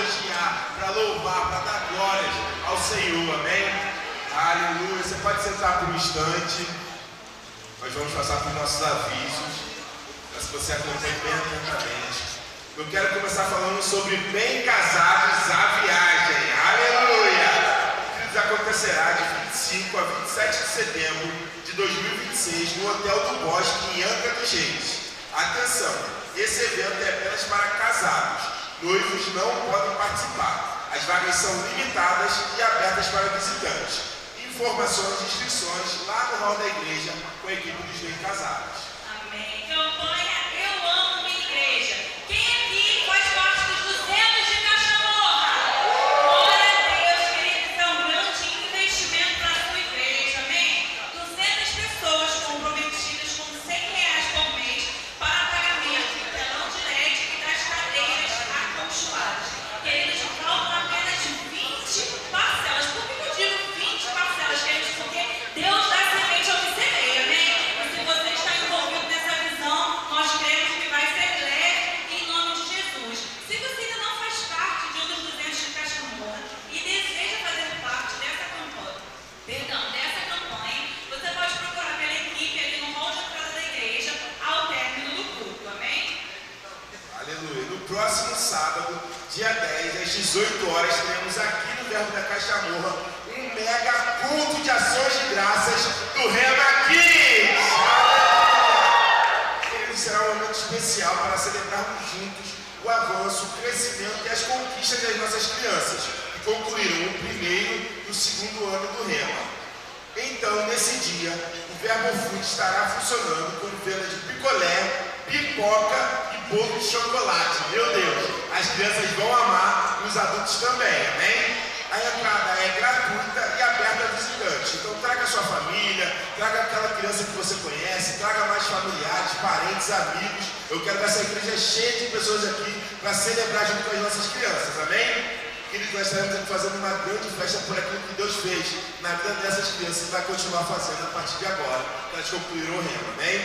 elogiar, para louvar, para dar glórias ao Senhor, amém? Aleluia. Você pode sentar por um instante. Nós vamos passar por nossos avisos, para que você acompanhe bem atentamente. Eu quero começar falando sobre bem casados a viagem. Aleluia! Queridos, acontecerá de 25 a 27 de setembro de 2026 no Hotel do Bosque, em Angra dos Reis. Atenção, esse evento é apenas para casados. Noivos não podem participar. As vagas são limitadas e abertas para visitantes. Informações e inscrições lá no hall da igreja com a equipe dos bem casados. Amém. Campanha Eu Amo Minha Igreja. Quem aqui faz parte dos 200 de Castamorra? Glória a Deus, queridos. É um grande investimento para a sua igreja. Amém? 200 pessoas comprometidas com R$100 por mês para pagamento do telão de LED e das cadeiras acolchoadas. Queridos, faltam apenas 20 parcelas. Por que eu digo 20 parcelas, queridos? Porque Deus dá semente ao que semeia, amém? E se você está envolvido nessa visão, nós cremos que vai ser leve em nome de Jesus. Se você ainda não faz parte de um dos 200 de Castamorra e deseja fazer parte dessa campanha, você pode procurar pela equipe ali no hall de entrada da igreja ao término do culto, amém? Aleluia. No próximo sábado, dia 10, às 18 horas, teremos aqui no Verbo da Castamorra um mega culto de ações de graças do Rema Kids. Ele será um momento especial para celebrarmos juntos o avanço, o crescimento e as conquistas das nossas crianças, que concluíram o primeiro e o segundo ano do Rema. Então, nesse dia, o Verbo Food estará funcionando com venda de picolé, pipoca e bolo de chocolate. Meu Deus, as crianças vão amar e os adultos também, amém? A entrada é gratuita e aberta a visitantes. Então traga sua família, traga aquela criança que você conhece, traga mais familiares, parentes, amigos. Eu quero que essa igreja cheia de pessoas aqui para celebrar junto com as nossas crianças, amém? Queridos, nós estaremos aqui fazendo uma grande festa por aquilo que Deus fez na vida dessas crianças e vai continuar fazendo a partir de agora, que elas concluíram o Rema, amém?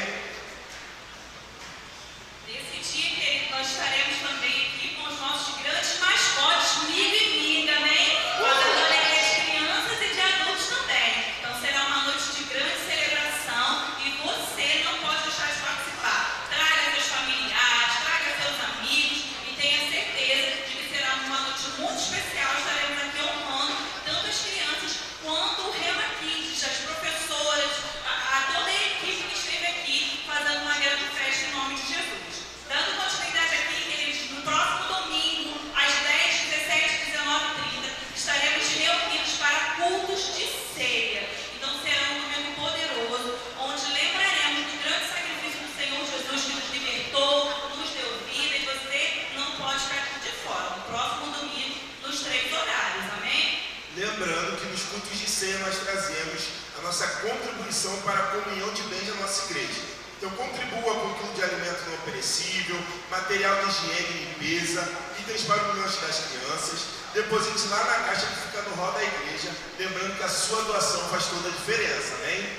Nesse dia, querido, nós estaremos também aqui com os nossos grandes mascotes, Miga e Miga, amém? Fazendo alegria de crianças e de adultos também. Então será uma noite de grande celebração e você não pode deixar de participar. Traga seus familiares, traga seus amigos e tenha certeza de que será uma noite muito especial. Estaremos aqui honrando tanto as crianças quanto o Rema Kids, as professoras, a toda a equipe que esteve aqui fazendo uma grande festa em nome de Jesus. Dando continuidade aqui, queridos, no próximo domingo, às 10, 17, 19h30, estaremos reunidos para cultos de ceia. Então será um momento poderoso, onde lembraremos do grande sacrifício do Senhor Jesus que nos libertou, nos deu vida, e você não pode ficar de fora. No próximo domingo, nos 3 horários, amém? Lembrando que nos cultos de ceia nós trazemos a nossa contribuição para a comunhão de bens da nossa igreja. Então contribua com quilo de alimento não perecível, material de higiene e limpeza, itens para o lanche das crianças. Deposite lá na caixa que fica no hall da igreja, lembrando que a sua doação faz toda a diferença, amém?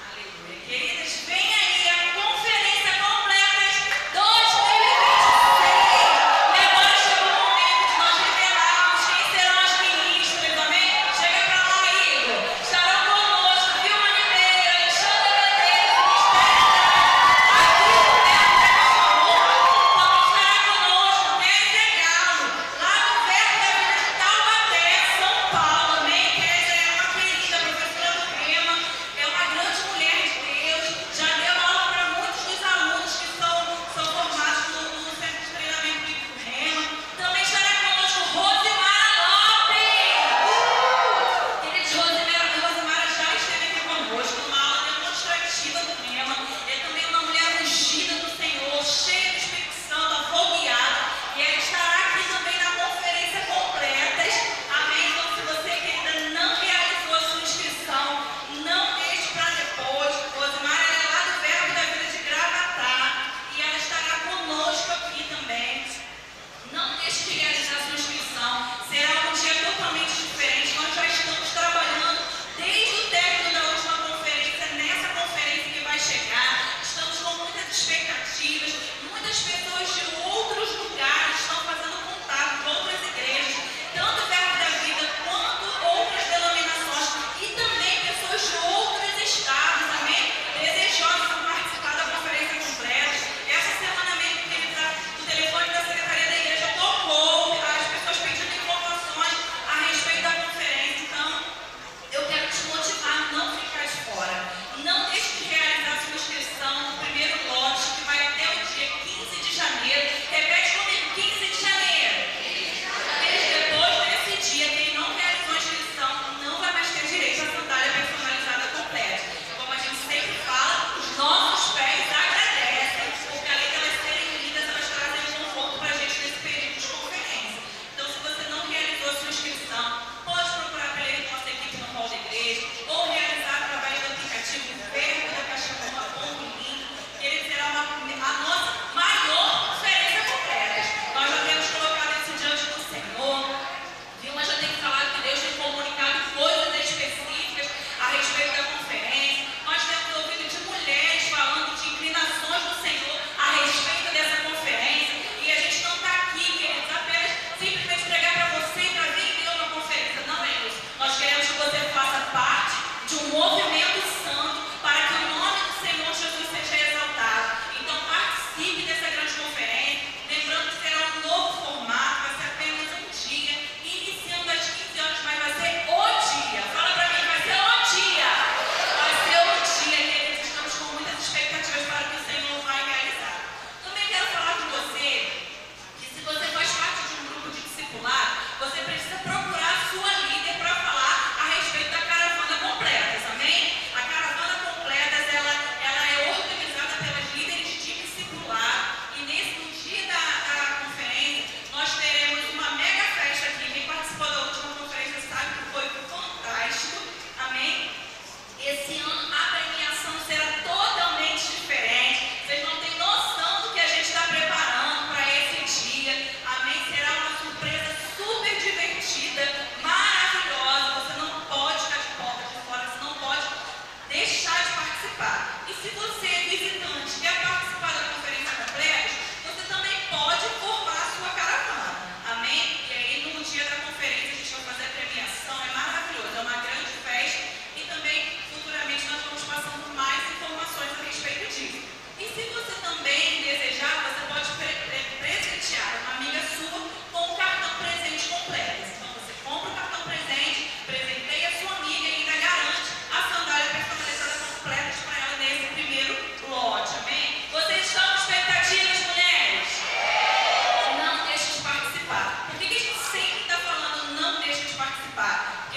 Aleluia. Queridas, vem aí a conferência completa 2026. E agora chegou o momento de nós revelarmos quem serão as ministras, amém? Chega pra lá, Igor. Estarão conosco Vilma Ribeiro, Alexandre Medeiros, Taubaté, São Paulo, amém? Kézia é uma querida professora do Rema, é uma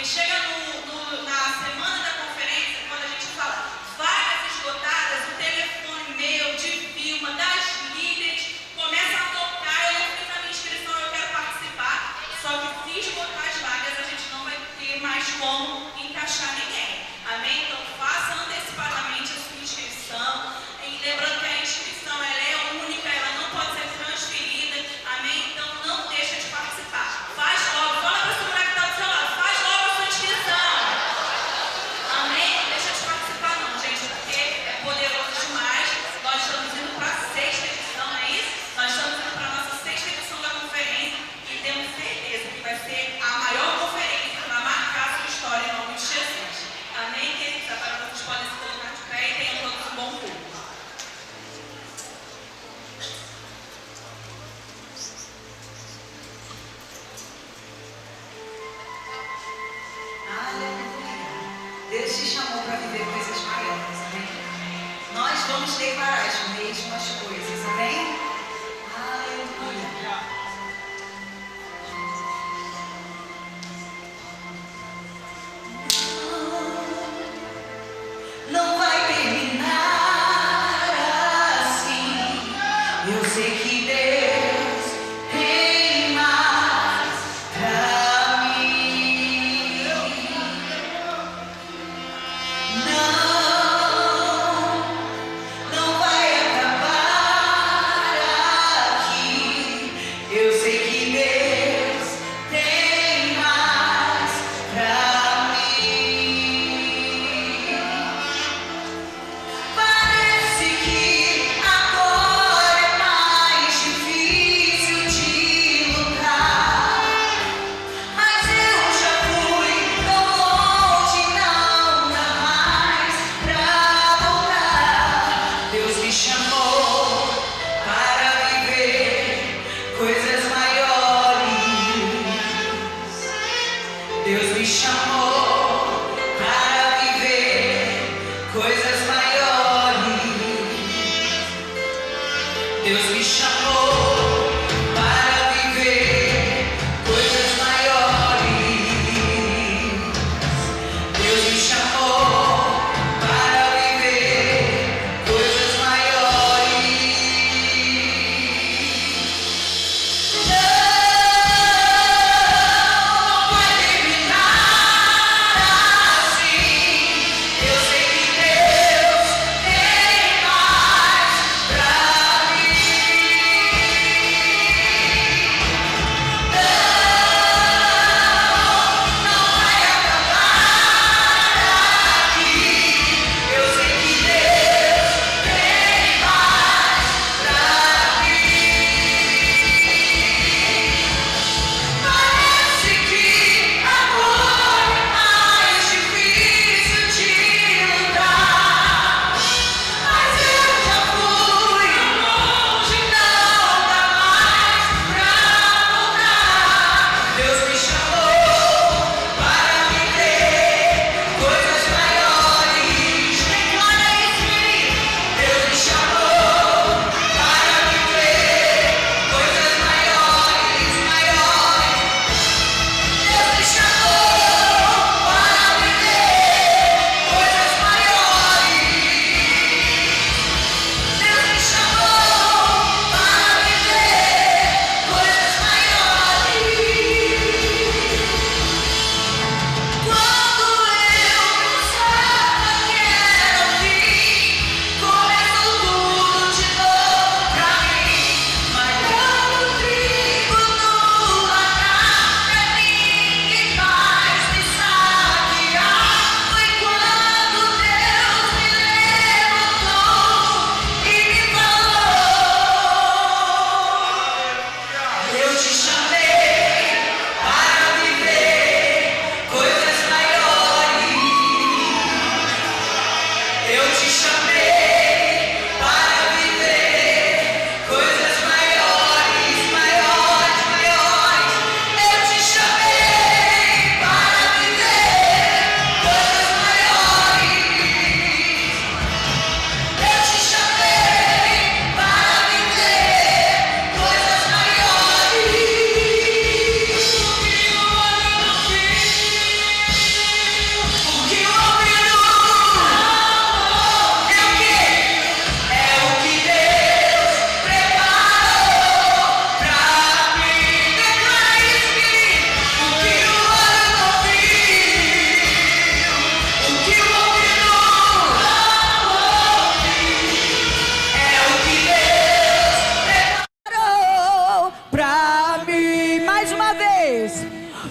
Porque chega na semana da conferência, quando a gente fala vagas esgotadas, o telefone meu, de Vilma, das líderes, começa a tocar. Eu não fiz a minha inscrição, eu quero participar. Só que se esgotar as vagas, a gente não vai ter mais como encaixar ninguém. Amém? Então faça antecipadamente a sua inscrição. E lembrando que a inscrição ela é única, ela não pode ser transferida. Amém? Então não deixa de participar. Faz logo, fala para a sua mulher que está do seu lado, faz logo a sua inscrição. Amém? Não deixa de participar não, gente, porque é poderoso demais. Nós estamos indo para a 6ª edição, não é isso? Nós estamos indo para a nossa 6ª edição da conferência e temos certeza que vai ser a maior conferência para marcar a sua história em nome de Jesus. Amém, queridos? Agora vocês podem se colocar de pé e tenham todos um bom culto. Aleluia. Deus te chamou para viver coisas maiores, amém? Nós vamos declarar as mesmas coisas, amém? Aleluia. Não vai terminar assim. Eu sei que Deus tem mais pra mim. Não vai acabar aqui. Eu sei que Deus tem mais pra mim. Parece que agora é mais difícil de lutar, mas eu já fui tão longe, não dá mais pra voltar. Deus me chamou para viver coisas maiores. Deus me chamou para viver coisas maiores. Deus me chamou para viver coisas maiores. Deus me chamou para viver coisas maiores. Não vai terminar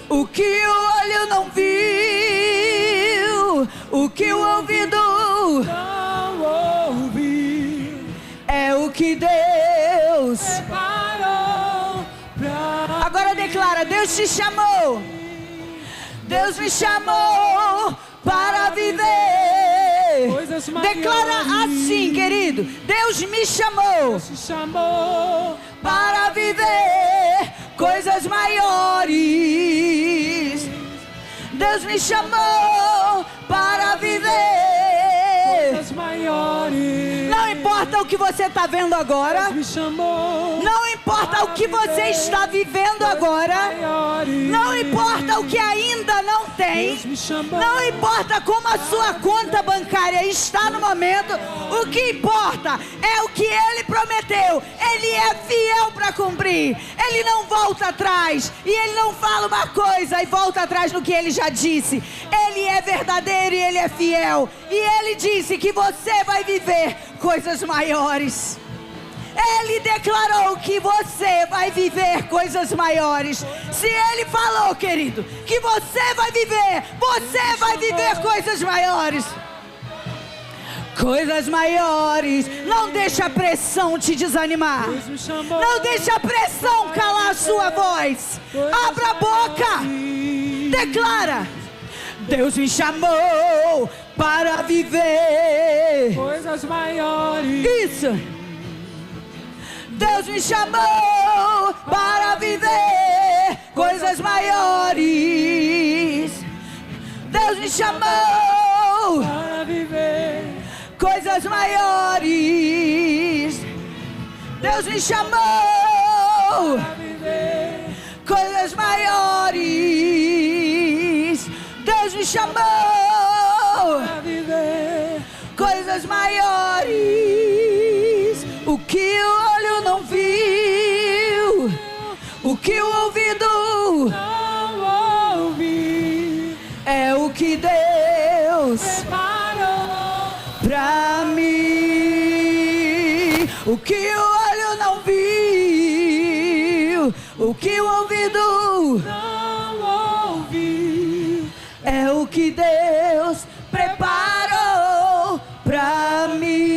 O que o olho não viu, o que o ouvido não ouvi, é o que Deus preparou pra Agora declara: Deus te chamou. Deus me chamou para viver. coisas maiores. Declara assim, querido: Deus me chamou Te chamou para viver coisas maiores. Deus me chamou para viver coisas maiores. Não importa o que você está vendo agora, Me chamou não importa o que você está vivendo agora, maiores. não importa o que ainda não tem, Me chamou não importa como a sua conta bancária está no momento, o que importa é o que Ele prometeu. Ele é fiel para cumprir, Ele não volta atrás, e Ele não fala uma coisa e volta atrás no que Ele já disse. Ele é verdadeiro e Ele é fiel, e Ele disse que você vai viver coisas maiores. Ele declarou que você vai viver coisas maiores. Se Ele falou, querido, que você vai viver coisas maiores. Coisas maiores. Não deixa a pressão te desanimar. Me chamou Não deixa a pressão calar a sua voz. Abra a boca. Declara: Deus me chamou para viver coisas maiores. isso. Deus me chamou para viver coisas maiores. Deus me chamou Para viver coisas maiores. Deus me chamou para viver coisas maiores. Deus me chamou para viver coisas maiores. O que o olho não viu, o que o ouvido não ouvi, é o que Deus preparou pra mim. O que o olho não viu, o que o ouvido não ouvi, é o que Deus preparou pra mim.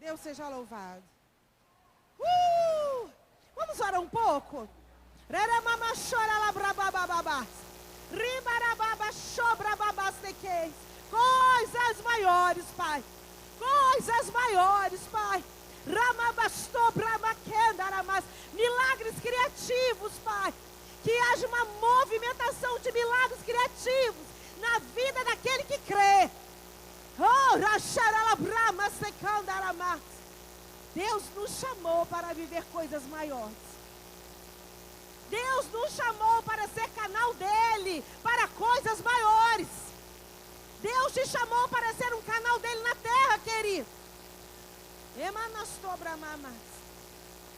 Deus seja louvado. Vamos orar um pouco? Coisas maiores, Pai. Coisas maiores, Pai. Milagres criativos, Pai. Que haja uma movimentação de milagres criativos na vida daquele que crê. Deus nos chamou para viver coisas maiores. Deus nos chamou para ser canal dele, para coisas maiores. Deus te chamou para ser um canal dele na terra, querido.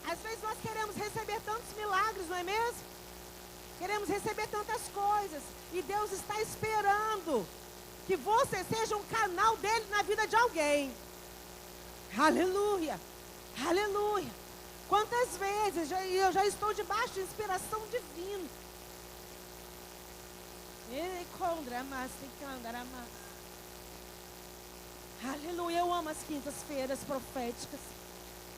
Às vezes nós queremos receber tantos milagres, não é mesmo? Queremos receber tantas coisas. E Deus está esperando que você seja um canal dele na vida de alguém. Aleluia, aleluia. Quantas vezes eu já estou debaixo de inspiração divina. Aleluia, eu amo as quintas-feiras proféticas.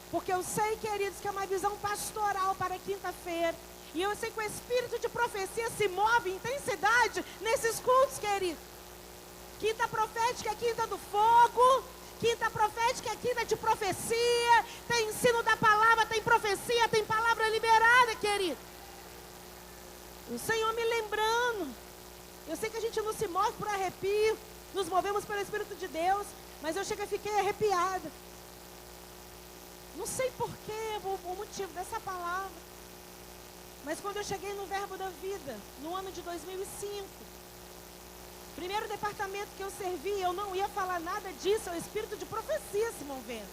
Porque eu sei, queridos, que é uma visão pastoral para quinta-feira. E eu sei que o espírito de profecia se move em intensidade nesses cultos, queridos. Quinta profética é quinta do fogo. Quinta profética é quinta de profecia. Tem ensino da palavra, tem profecia, tem palavra liberada, querido. O Senhor me lembrando. Eu sei que a gente não se move por arrepio. Nos movemos pelo Espírito de Deus. Mas eu cheguei e fiquei arrepiada. Não sei porquê, o motivo dessa palavra. Mas quando eu cheguei no Verbo da Vida, no ano de 2005, primeiro departamento que eu servi, eu não ia falar nada disso, é o espírito de profecia se movendo.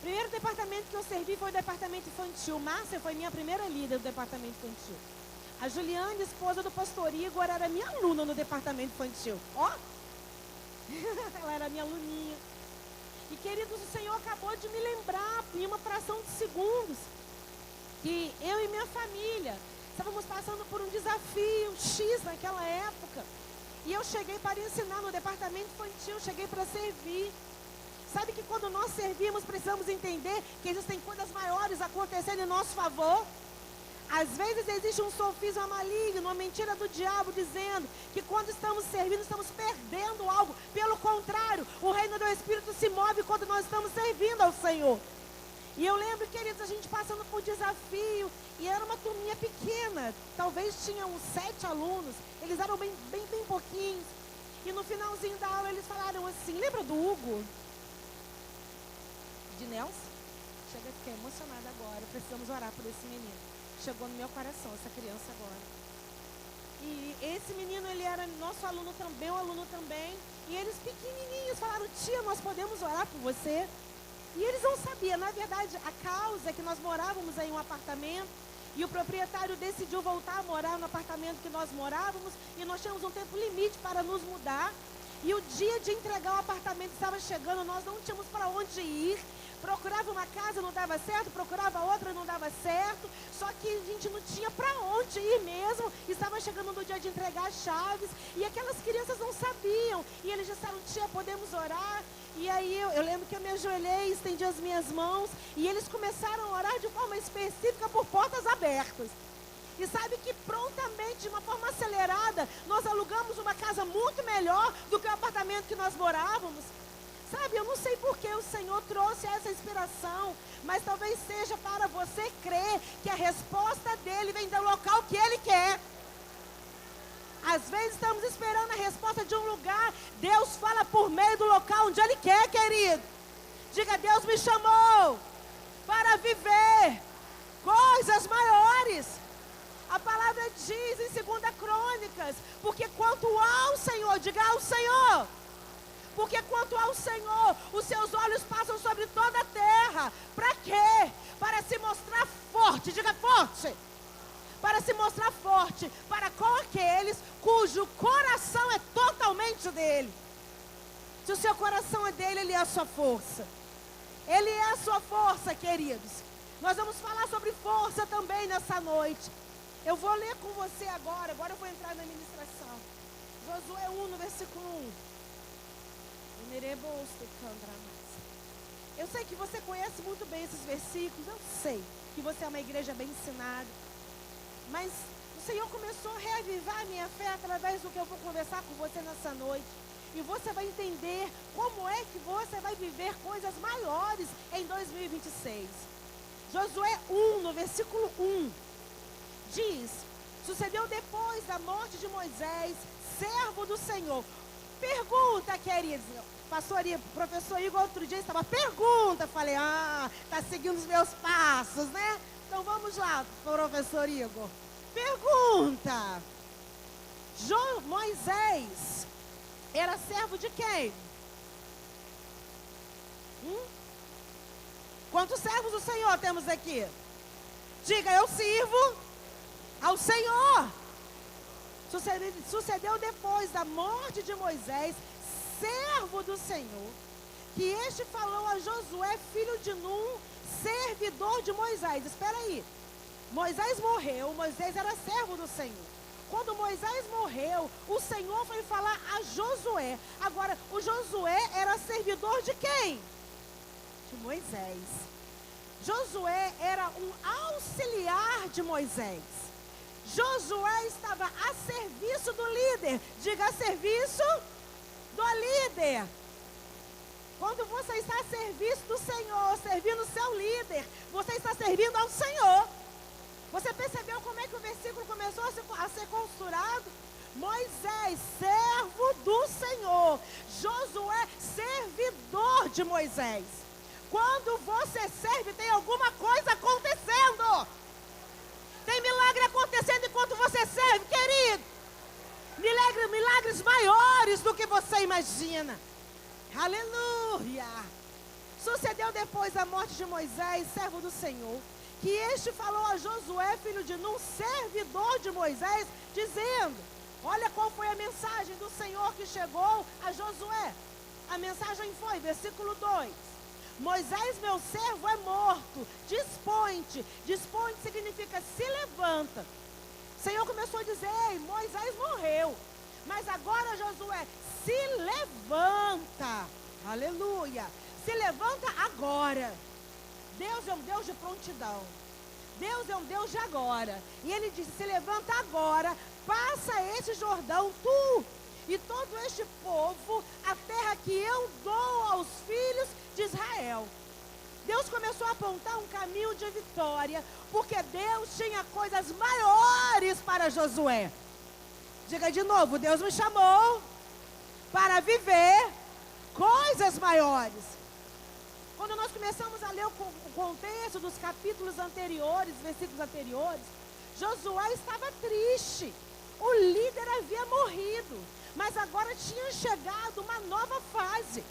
Primeiro departamento que eu servi foi o departamento infantil. Márcia foi minha primeira líder do departamento infantil. A Juliane, esposa do pastor Igor, era minha aluna no departamento infantil. Ó! Ela era minha aluninha. E queridos, o Senhor acabou de me lembrar, em uma fração de segundos, que eu e minha família estávamos passando por um desafio X naquela época. E eu cheguei para ensinar no departamento infantil, cheguei para servir. Sabe que quando nós servimos, precisamos entender que existem coisas maiores acontecendo em nosso favor. Às vezes existe um sofisma maligno, uma mentira do diabo dizendo que quando estamos servindo, estamos perdendo algo. Pelo contrário, o reino do Espírito se move quando nós estamos servindo ao Senhor. E eu lembro, queridos, a gente passando por desafio, e era uma turminha pequena, talvez tinha uns 7 alunos, eles eram bem pouquinhos. E no finalzinho da aula eles falaram assim, lembra do Hugo? De Nelson? Chega, fiquei emocionada agora, precisamos orar por esse menino. Chegou no meu coração essa criança agora. E esse menino, ele era nosso aluno também, um aluno também. E eles pequenininhos falaram, tia, nós podemos orar por você? E eles não sabiam, na verdade, a causa é que nós morávamos em um apartamento. E o proprietário decidiu voltar a morar no apartamento que nós morávamos. E nós tínhamos um tempo limite para nos mudar. E o dia de entregar o apartamento estava chegando, nós não tínhamos para onde ir. Procurava uma casa, não dava certo, procurava outra, não dava certo. Só que a gente não tinha para onde ir mesmo. Estava chegando no dia de entregar as chaves. E aquelas crianças não sabiam. E eles disseram, tia, podemos orar? E aí eu lembro que eu me ajoelhei, estendi as minhas mãos. E eles começaram a orar de forma específica por portas abertas. E sabe que prontamente, de uma forma acelerada, nós alugamos uma casa muito melhor do que o apartamento que nós morávamos. Sabe, eu não sei por que o Senhor trouxe essa inspiração, mas talvez seja para você crer que a resposta dele vem do local que ele quer. Às vezes estamos esperando a resposta de um lugar, Deus fala por meio do local onde ele quer, querido. Diga, Deus me chamou para viver coisas maiores. A palavra diz em 2 Crônicas, porque quanto ao Senhor, diga ao Senhor. Porque quanto ao Senhor, os seus olhos passam sobre toda a terra. Para quê? Para se mostrar forte, diga forte. Para se mostrar forte para com aqueles cujo coração é totalmente dele. Se o seu coração é dele, ele é a sua força. Ele é a sua força, queridos. Nós vamos falar sobre força também nessa noite. Eu vou ler com você agora eu vou entrar na ministração. Josué 1, no versículo 1. Eu sei que você conhece muito bem esses versículos, eu sei que você é uma igreja bem ensinada, mas o Senhor começou a reavivar a minha fé através do que eu vou conversar com você nessa noite. E você vai entender como é que você vai viver coisas maiores em 2026. Josué 1, no versículo 1, diz: sucedeu depois da morte de Moisés, servo do Senhor. Pergunta, queridos. Professor Igor, outro dia estava, pergunta. Falei, está seguindo os meus passos, né? Então vamos lá, professor Igor. Pergunta. Moisés era servo de quem? Quantos servos do Senhor temos aqui? Diga, eu sirvo ao Senhor. Sucedeu depois da morte de Moisés, servo do Senhor, que este falou a Josué, filho de Nun, servidor de Moisés. Espera aí. Moisés morreu, Moisés era servo do Senhor. Quando Moisés morreu, o Senhor foi falar a Josué. Agora, o Josué era servidor de quem? De Moisés. Josué era um auxiliar de Moisés. Josué estava a serviço do líder. Diga, a serviço do líder. Quando você está a serviço do Senhor, servindo o seu líder, você está servindo ao Senhor. Você percebeu como é que o versículo começou a ser costurado? Moisés, servo do Senhor. Josué, servidor de Moisés. Quando você serve, tem alguma coisa acontecendo. Tem milagre acontecendo enquanto você serve, querido. Milagres maiores do que você imagina. Aleluia. Sucedeu depois da morte de Moisés, servo do Senhor, que este falou a Josué, filho de Nun, servidor de Moisés, dizendo: olha qual foi a mensagem do Senhor que chegou a Josué. A mensagem foi, versículo 2: Moisés, meu servo, é morto, dispõe-te. Dispõe-te significa se levanta. O Senhor começou a dizer: ei, Moisés morreu, mas agora, Josué, se levanta. Aleluia. Se levanta agora. Deus é um Deus de prontidão. Deus é um Deus de agora. E ele disse: se levanta agora, passa esse Jordão, tu e todo este povo, a terra que eu dou aos filhos de Israel. Deus começou a apontar um caminho de vitória, porque Deus tinha coisas maiores para Josué. Diga de novo: Deus me chamou para viver coisas maiores. Quando nós começamos a ler o contexto dos capítulos anteriores, versículos anteriores, Josué estava triste. O líder havia morrido, mas agora tinha chegado uma nova fase.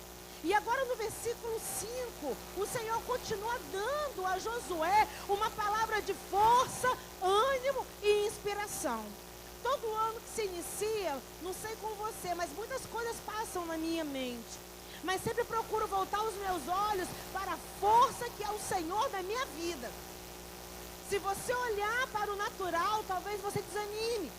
E agora no versículo 5, o Senhor continua dando a Josué uma palavra de força, ânimo e inspiração. Todo ano que se inicia, não sei com você, mas muitas coisas passam na minha mente. Mas sempre procuro voltar os meus olhos para a força que é o Senhor na minha vida. Se você olhar para o natural, talvez você desanime.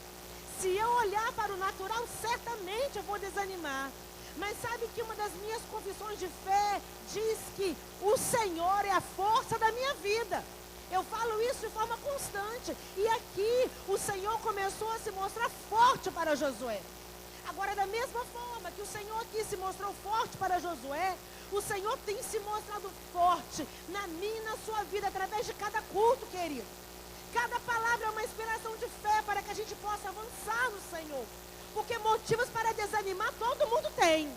Se eu olhar para o natural, certamente eu vou desanimar. Mas sabe que uma das minhas confissões de fé diz que o Senhor é a força da minha vida. Eu falo isso de forma constante. E aqui o Senhor começou a se mostrar forte para Josué. Agora, da mesma forma que o Senhor aqui se mostrou forte para Josué, o Senhor tem se mostrado forte na minha e na sua vida, através de cada culto, querido. Cada palavra é uma inspiração de fé para que a gente possa avançar no Senhor. Porque motivos para desanimar todo mundo tem.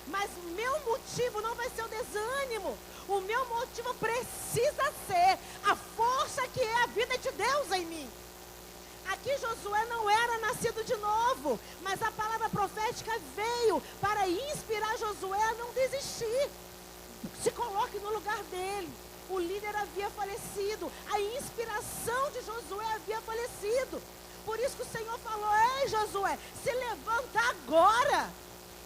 Mas meu motivo não vai ser o desânimo. O meu motivo precisa ser a força que é a vida de Deus em mim. Aqui Josué não era nascido de novo, mas a palavra profética veio para inspirar Josué a não desistir. Se coloque no lugar dele. O líder havia falecido, a inspiração de Josué havia falecido. Por isso que o Senhor falou: ei, Josué, se levanta agora.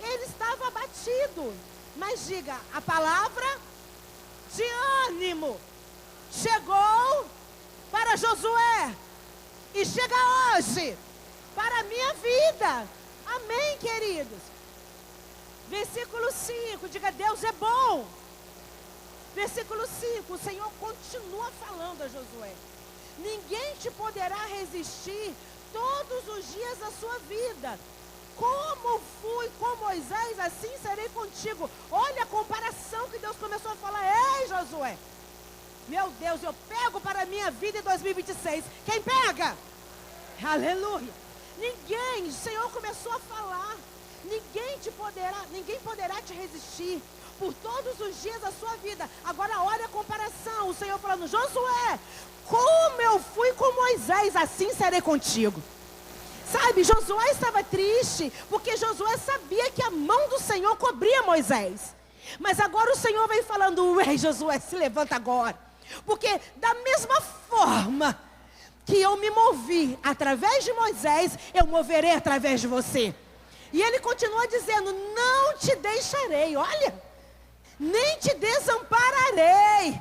Ele estava abatido, mas diga, a palavra de ânimo chegou para Josué. E chega hoje para a minha vida. Amém, queridos? Versículo 5, diga: Deus é bom. Versículo 5, o Senhor continua falando a Josué: ninguém te poderá resistir todos os dias da sua vida. Como fui com Moisés, assim serei contigo. Olha a comparação que Deus começou a falar. Ei, Josué, meu Deus, eu pego para a minha vida em 2026. Quem pega? Aleluia. Ninguém, o Senhor começou a falar, ninguém poderá te resistir por todos os dias da sua vida. Agora olha a comparação, o Senhor falando: Josué, como eu fui com Moisés, assim serei contigo. Sabe, Josué estava triste, porque Josué sabia que a mão do Senhor cobria Moisés. Mas agora o Senhor vem falando: ei, Josué, se levanta agora. Porque da mesma forma que eu me movi através de Moisés, eu moverei através de você. E ele continua dizendo: não te deixarei, olha, nem te desampararei.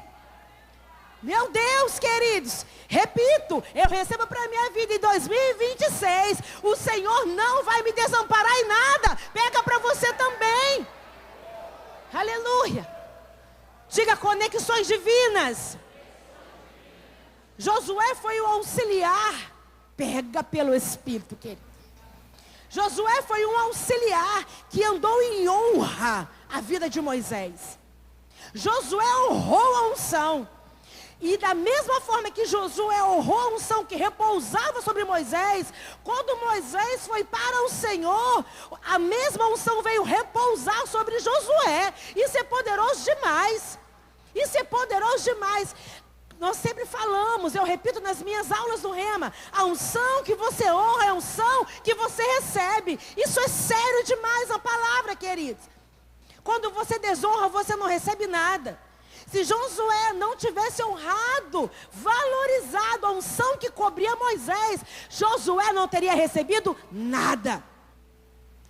Meu Deus, queridos, repito, eu recebo para a minha vida em 2026, o Senhor não vai me desamparar em nada. Pega para você também. Aleluia. Diga: conexões divinas. Josué foi o auxiliar. Pega pelo Espírito, querido. Josué foi um auxiliar que andou em honra a vida de Moisés. Josué honrou a unção. E da mesma forma que Josué honrou a unção que repousava sobre Moisés, quando Moisés foi para o Senhor, a mesma unção veio repousar sobre Josué. Isso é poderoso demais. Isso é poderoso demais. Nós sempre falamos, eu repito nas minhas aulas do Rema, a unção que você honra é a unção que você recebe. Isso é sério demais a palavra, queridos. Quando você desonra, você não recebe nada. Se Josué não tivesse honrado, valorizado a unção que cobria Moisés, Josué não teria recebido nada.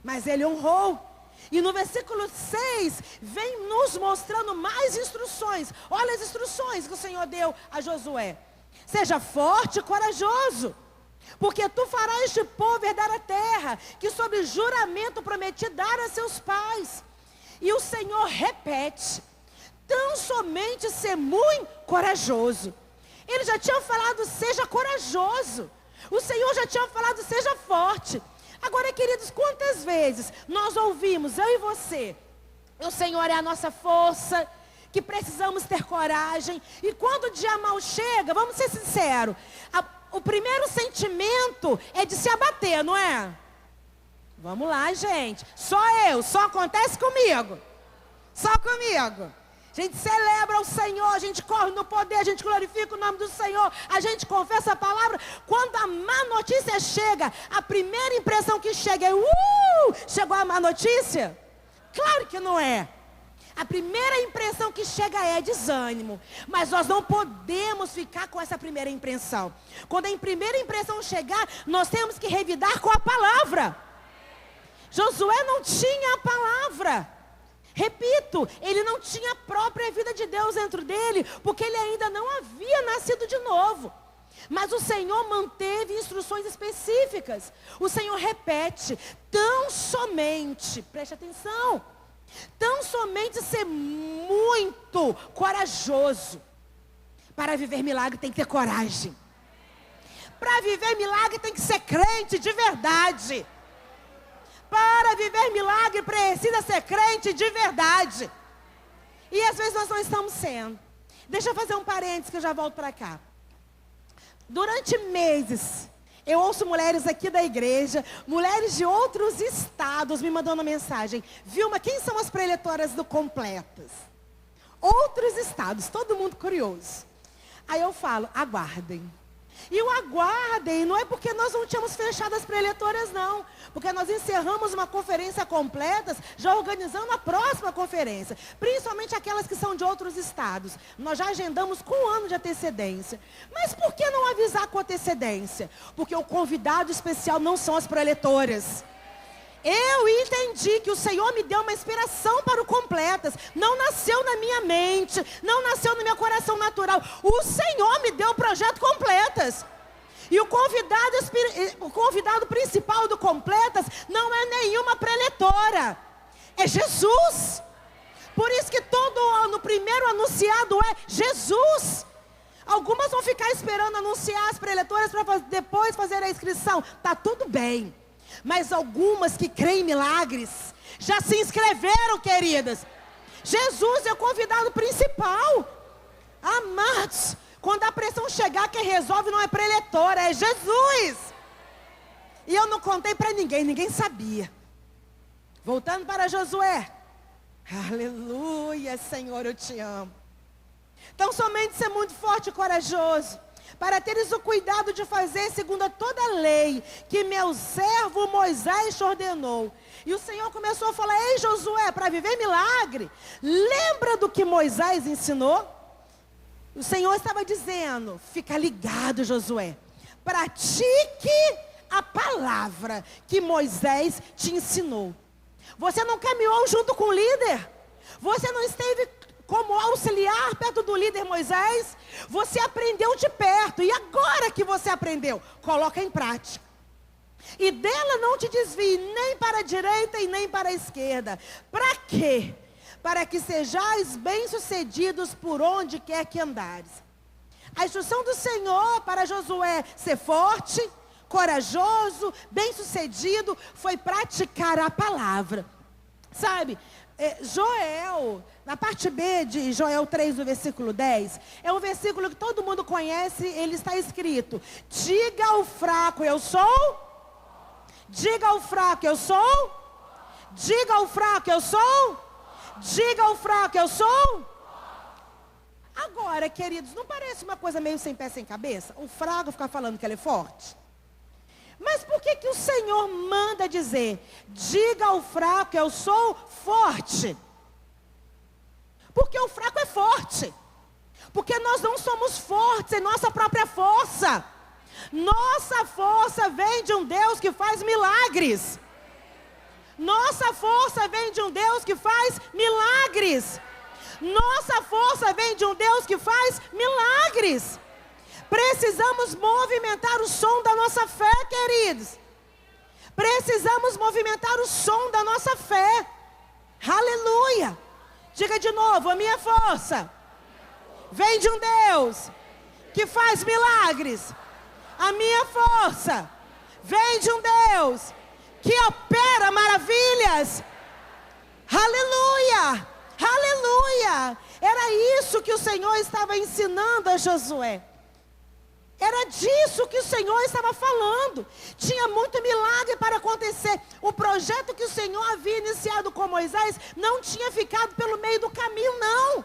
Mas ele honrou. E no versículo 6, vem nos mostrando mais instruções. Olha as instruções que o Senhor deu a Josué. Seja forte e corajoso, porque tu farás este povo herdar a terra, que sob juramento prometi dar a seus pais. E o Senhor repete: tão somente ser muito corajoso. Ele já tinha falado: seja corajoso. O Senhor já tinha falado: seja forte. Agora, queridos, quantas vezes nós ouvimos, eu e você, o Senhor é a nossa força, que precisamos ter coragem. E quando o dia mal chega, vamos ser sinceros, o primeiro sentimento é de se abater, não é? Vamos lá, gente. Só acontece comigo. Só comigo. A gente celebra o Senhor, a gente corre no poder, a gente glorifica o nome do Senhor, a gente confessa a palavra. Quando a má notícia chega, a primeira impressão que chega é: chegou a má notícia? Claro que não é. A primeira impressão que chega é desânimo. Mas nós não podemos ficar com essa primeira impressão. Quando a primeira impressão chegar, nós temos que revidar com a palavra. Josué não tinha a palavra. Repito, ele não tinha a própria vida de Deus dentro dele, porque ele ainda não havia nascido de novo. Mas o Senhor manteve instruções específicas. O Senhor repete: tão somente, preste atenção, tão somente ser muito corajoso. Para viver milagre tem que ter coragem. Para viver milagre tem que ser crente de verdade. Para viver milagre precisa ser crente de verdade. E às vezes nós não estamos sendo. Deixa eu fazer um parênteses que eu já volto para cá. Durante meses, eu ouço mulheres aqui da igreja, mulheres de outros estados me mandando mensagem: Vilma, quem são as preletoras do Completas? Outros estados, todo mundo curioso. Aí eu falo: aguardem. E o aguardem não é porque nós não tínhamos fechado as preletoras, não. Porque nós encerramos uma conferência completa, já organizando a próxima conferência. Principalmente aquelas que são de outros estados. Nós já agendamos com um ano de antecedência. Mas por que não avisar com antecedência? Porque o convidado especial não são as preletoras. Eu entendi que o Senhor me deu uma inspiração para o Completas. Não nasceu na minha mente, não nasceu no meu coração natural. O Senhor me deu o projeto Completas. E o convidado principal do Completas não é nenhuma preletora. É Jesus. Por isso que todo ano, o primeiro anunciado é Jesus. Algumas vão ficar esperando anunciar as preletoras para depois fazer a inscrição. Tá tudo bem. Mas algumas que creem em milagres já se inscreveram, queridas. Jesus é o convidado principal. Amados, quando a pressão chegar, quem resolve não é preletora, é Jesus. E eu não contei para ninguém, ninguém sabia. Voltando para Josué. Aleluia, Senhor, eu te amo. Então somente ser muito forte e corajoso, para teres o cuidado de fazer segundo toda a lei que meu servo Moisés te ordenou. E o Senhor começou a falar: ei Josué, para viver milagre, lembra do que Moisés ensinou? O Senhor estava dizendo: fica ligado, Josué, pratique a palavra que Moisés te ensinou. Você não caminhou junto com o líder? Você não esteve como auxiliar perto do líder Moisés? Você aprendeu de perto. E agora que você aprendeu, coloca em prática. E dela não te desvie nem para a direita e nem para a esquerda. Para quê? Para que sejais bem-sucedidos por onde quer que andares. A instrução do Senhor para Josué ser forte, corajoso, bem-sucedido, foi praticar a palavra. Sabe, Joel, na parte B de Joel 3, no versículo 10, é um versículo que todo mundo conhece, ele está escrito: diga ao fraco, eu sou. Diga ao fraco, eu sou. Diga ao fraco, eu sou. Diga ao fraco, eu sou. Agora, queridos, não parece uma coisa meio sem pé, sem cabeça? O fraco ficar falando que ele é forte? Mas por que o Senhor manda dizer: diga ao fraco, eu sou forte? Porque o fraco é forte. Porque nós não somos fortes em nossa própria força. Nossa força vem de um Deus que faz milagres. Nossa força vem de um Deus que faz milagres. Nossa força vem de um Deus que faz milagres. Precisamos movimentar o som da nossa fé, queridos. Precisamos movimentar o som da nossa fé. Aleluia. Diga de novo: a minha força vem de um Deus que faz milagres. A minha força vem de um Deus que opera maravilhas. Aleluia. Aleluia. Era isso que o Senhor estava ensinando a Josué. Era disso que o Senhor estava falando. Tinha muito milagre para acontecer. O projeto que o Senhor havia iniciado com Moisés não tinha ficado pelo meio do caminho, não.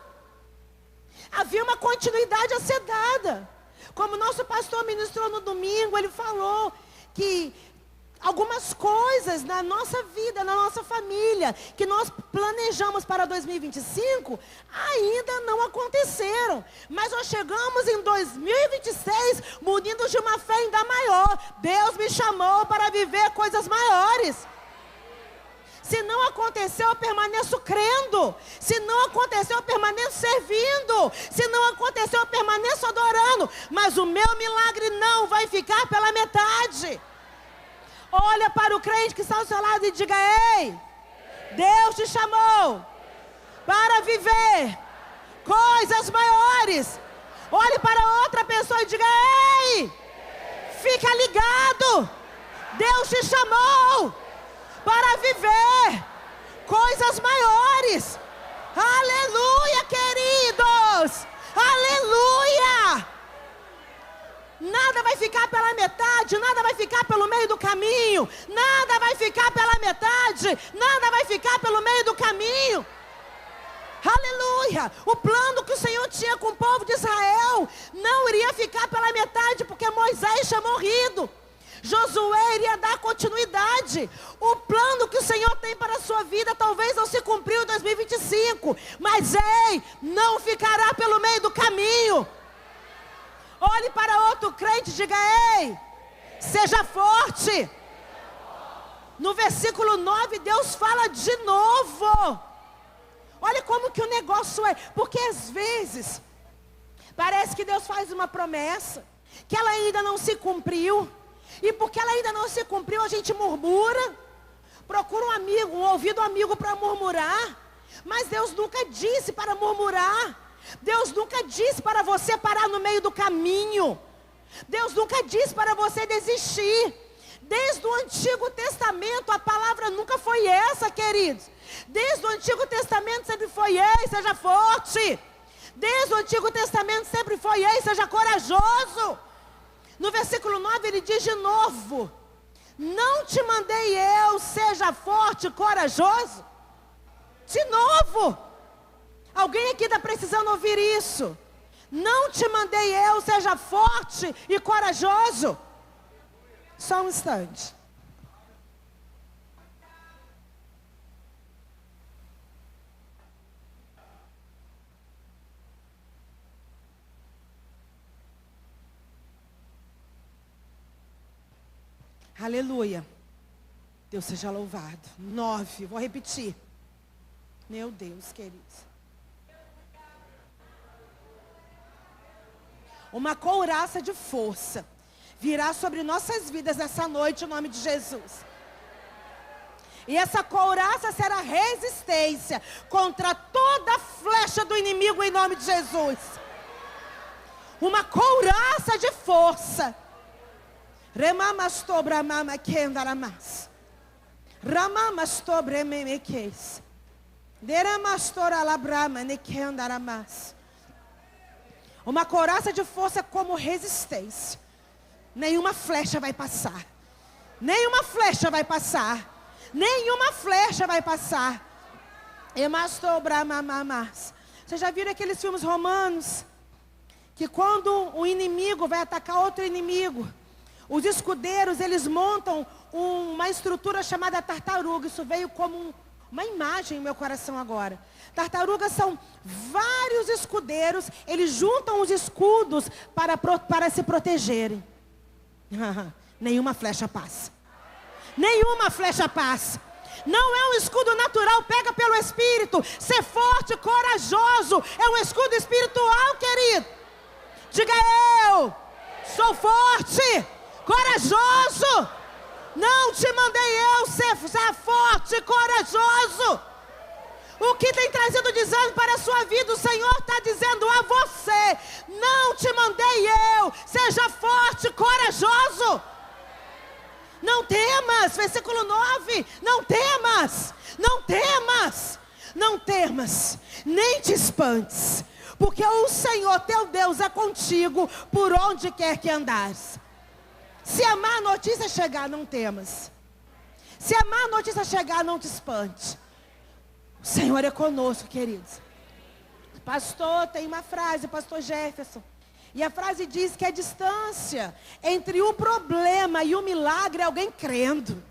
Havia uma continuidade a ser dada. Como nosso pastor ministrou no domingo, ele falou que algumas coisas na nossa vida, na nossa família, que nós planejamos para 2025, ainda não aconteceram. Mas nós chegamos em 2026 munidos de uma fé ainda maior. Deus me chamou para viver coisas maiores. Se não aconteceu, eu permaneço crendo. Se não aconteceu, eu permaneço servindo. Se não aconteceu, eu permaneço adorando. Mas o meu milagre não vai ficar pela metade. Olha para o crente que está ao seu lado e diga: ei, Deus te chamou para viver coisas maiores. Olhe para outra pessoa e diga: ei, fica ligado. Deus te chamou para viver coisas maiores. Aleluia, queridos. Aleluia. Nada vai ficar pela metade, nada vai ficar pelo meio do caminho, nada vai ficar pela metade, nada vai ficar pelo meio do caminho. Aleluia. O plano que o Senhor tinha com o povo de Israel não iria ficar pela metade, porque Moisés tinha morrido. Josué iria dar continuidade. O plano que o Senhor tem para a sua vida talvez não se cumpriu em 2025, mas ei, não ficará pelo meio do caminho. Olhe para outro crente e diga: ei, seja forte. No versículo 9, Deus fala de novo. Olha como que o negócio é. Porque às vezes parece que Deus faz uma promessa que ela ainda não se cumpriu. E porque ela ainda não se cumpriu, a gente murmura. Procura um amigo, um ouvido amigo para murmurar. Mas Deus nunca disse para murmurar. Deus nunca disse para você parar no meio do caminho. Deus nunca disse para você desistir. Desde o Antigo Testamento, a palavra nunca foi essa, queridos. Desde o Antigo Testamento sempre foi: ei, seja forte. Desde o Antigo Testamento sempre foi: ei, seja corajoso. No versículo 9 ele diz de novo: não te mandei eu, seja forte e corajoso? De novo. Alguém aqui está precisando ouvir isso. Não te mandei eu, seja forte e corajoso? Só um instante. Aleluia. Deus seja louvado. 9, vou repetir. Meu Deus, queridos. Uma couraça de força virá sobre nossas vidas nessa noite, em nome de Jesus. E essa couraça será resistência contra toda flecha do inimigo, em nome de Jesus. Uma couraça de força. Remamastobramama kendaramas. Ramamastobrememeques. Deramastoralabrama nekendaramas. Uma couraça de força como resistência. Nenhuma flecha vai passar. Nenhuma flecha vai passar. Nenhuma flecha vai passar. Vocês já viram aqueles filmes romanos? Que quando o inimigo vai atacar outro inimigo, os escudeiros, eles montam uma estrutura chamada tartaruga. Isso veio como uma imagem no meu coração agora. Tartarugas são vários escudeiros. Eles juntam os escudos para se protegerem. Nenhuma flecha passa. Nenhuma flecha passa. Não é um escudo natural, pega pelo Espírito. Ser forte, corajoso. É um escudo espiritual, querido. Diga: eu sou forte, corajoso. Não te mandei eu ser forte, corajoso. O que tem trazido desânimo para a sua vida, o Senhor está dizendo a você: não te mandei eu, seja forte, corajoso. Não temas, versículo 9, não temas, não temas, não temas, nem te espantes, porque o Senhor teu Deus é contigo por onde quer que andares. Se a má notícia chegar, não temas. Se a má notícia chegar, não te espante. O Senhor é conosco, queridos. Pastor, tem uma frase, pastor Jefferson. E a frase diz que a distância entre o problema e o milagre é alguém crendo.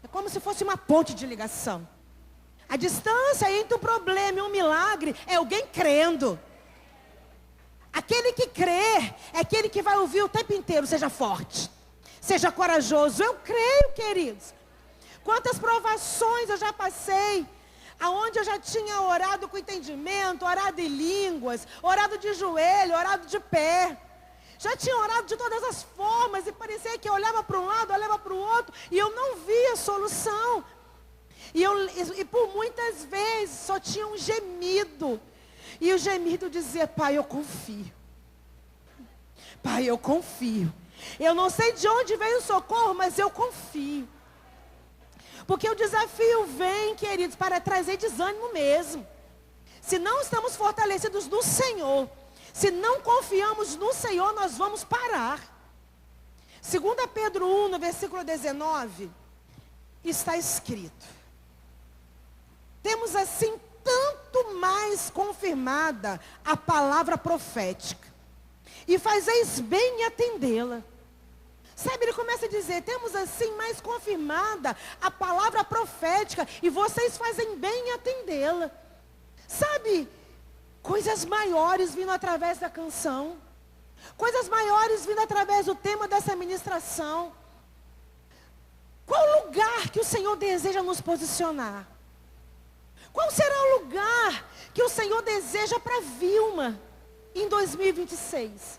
É como se fosse uma ponte de ligação. A distância entre o problema e o milagre é alguém crendo. Aquele que crê é aquele que vai ouvir o tempo inteiro: seja forte, seja corajoso. Eu creio, queridos. Quantas provações eu já passei, aonde eu já tinha orado com entendimento, orado em línguas, orado de joelho, orado de pé. Já tinha orado de todas as formas e parecia que eu olhava para um lado, olhava para o outro e eu não via solução. E por muitas vezes só tinha um gemido. E o gemido dizia: Pai, eu confio. Pai, eu confio. Eu não sei de onde veio o socorro, mas eu confio. Porque o desafio vem, queridos, para trazer desânimo mesmo. Se não estamos fortalecidos no Senhor, se não confiamos no Senhor, nós vamos parar. 2 Pedro 1, no versículo 19, está escrito: temos assim tanto mais confirmada a palavra profética, e fazeis bem em atendê-la. Sabe, ele começa a dizer: temos assim mais confirmada a palavra profética, e vocês fazem bem em atendê-la. Sabe, coisas maiores vindo através da canção, coisas maiores vindo através do tema dessa ministração. Qual lugar que o Senhor deseja nos posicionar? Qual será o lugar que o Senhor deseja para Vilma em 2026?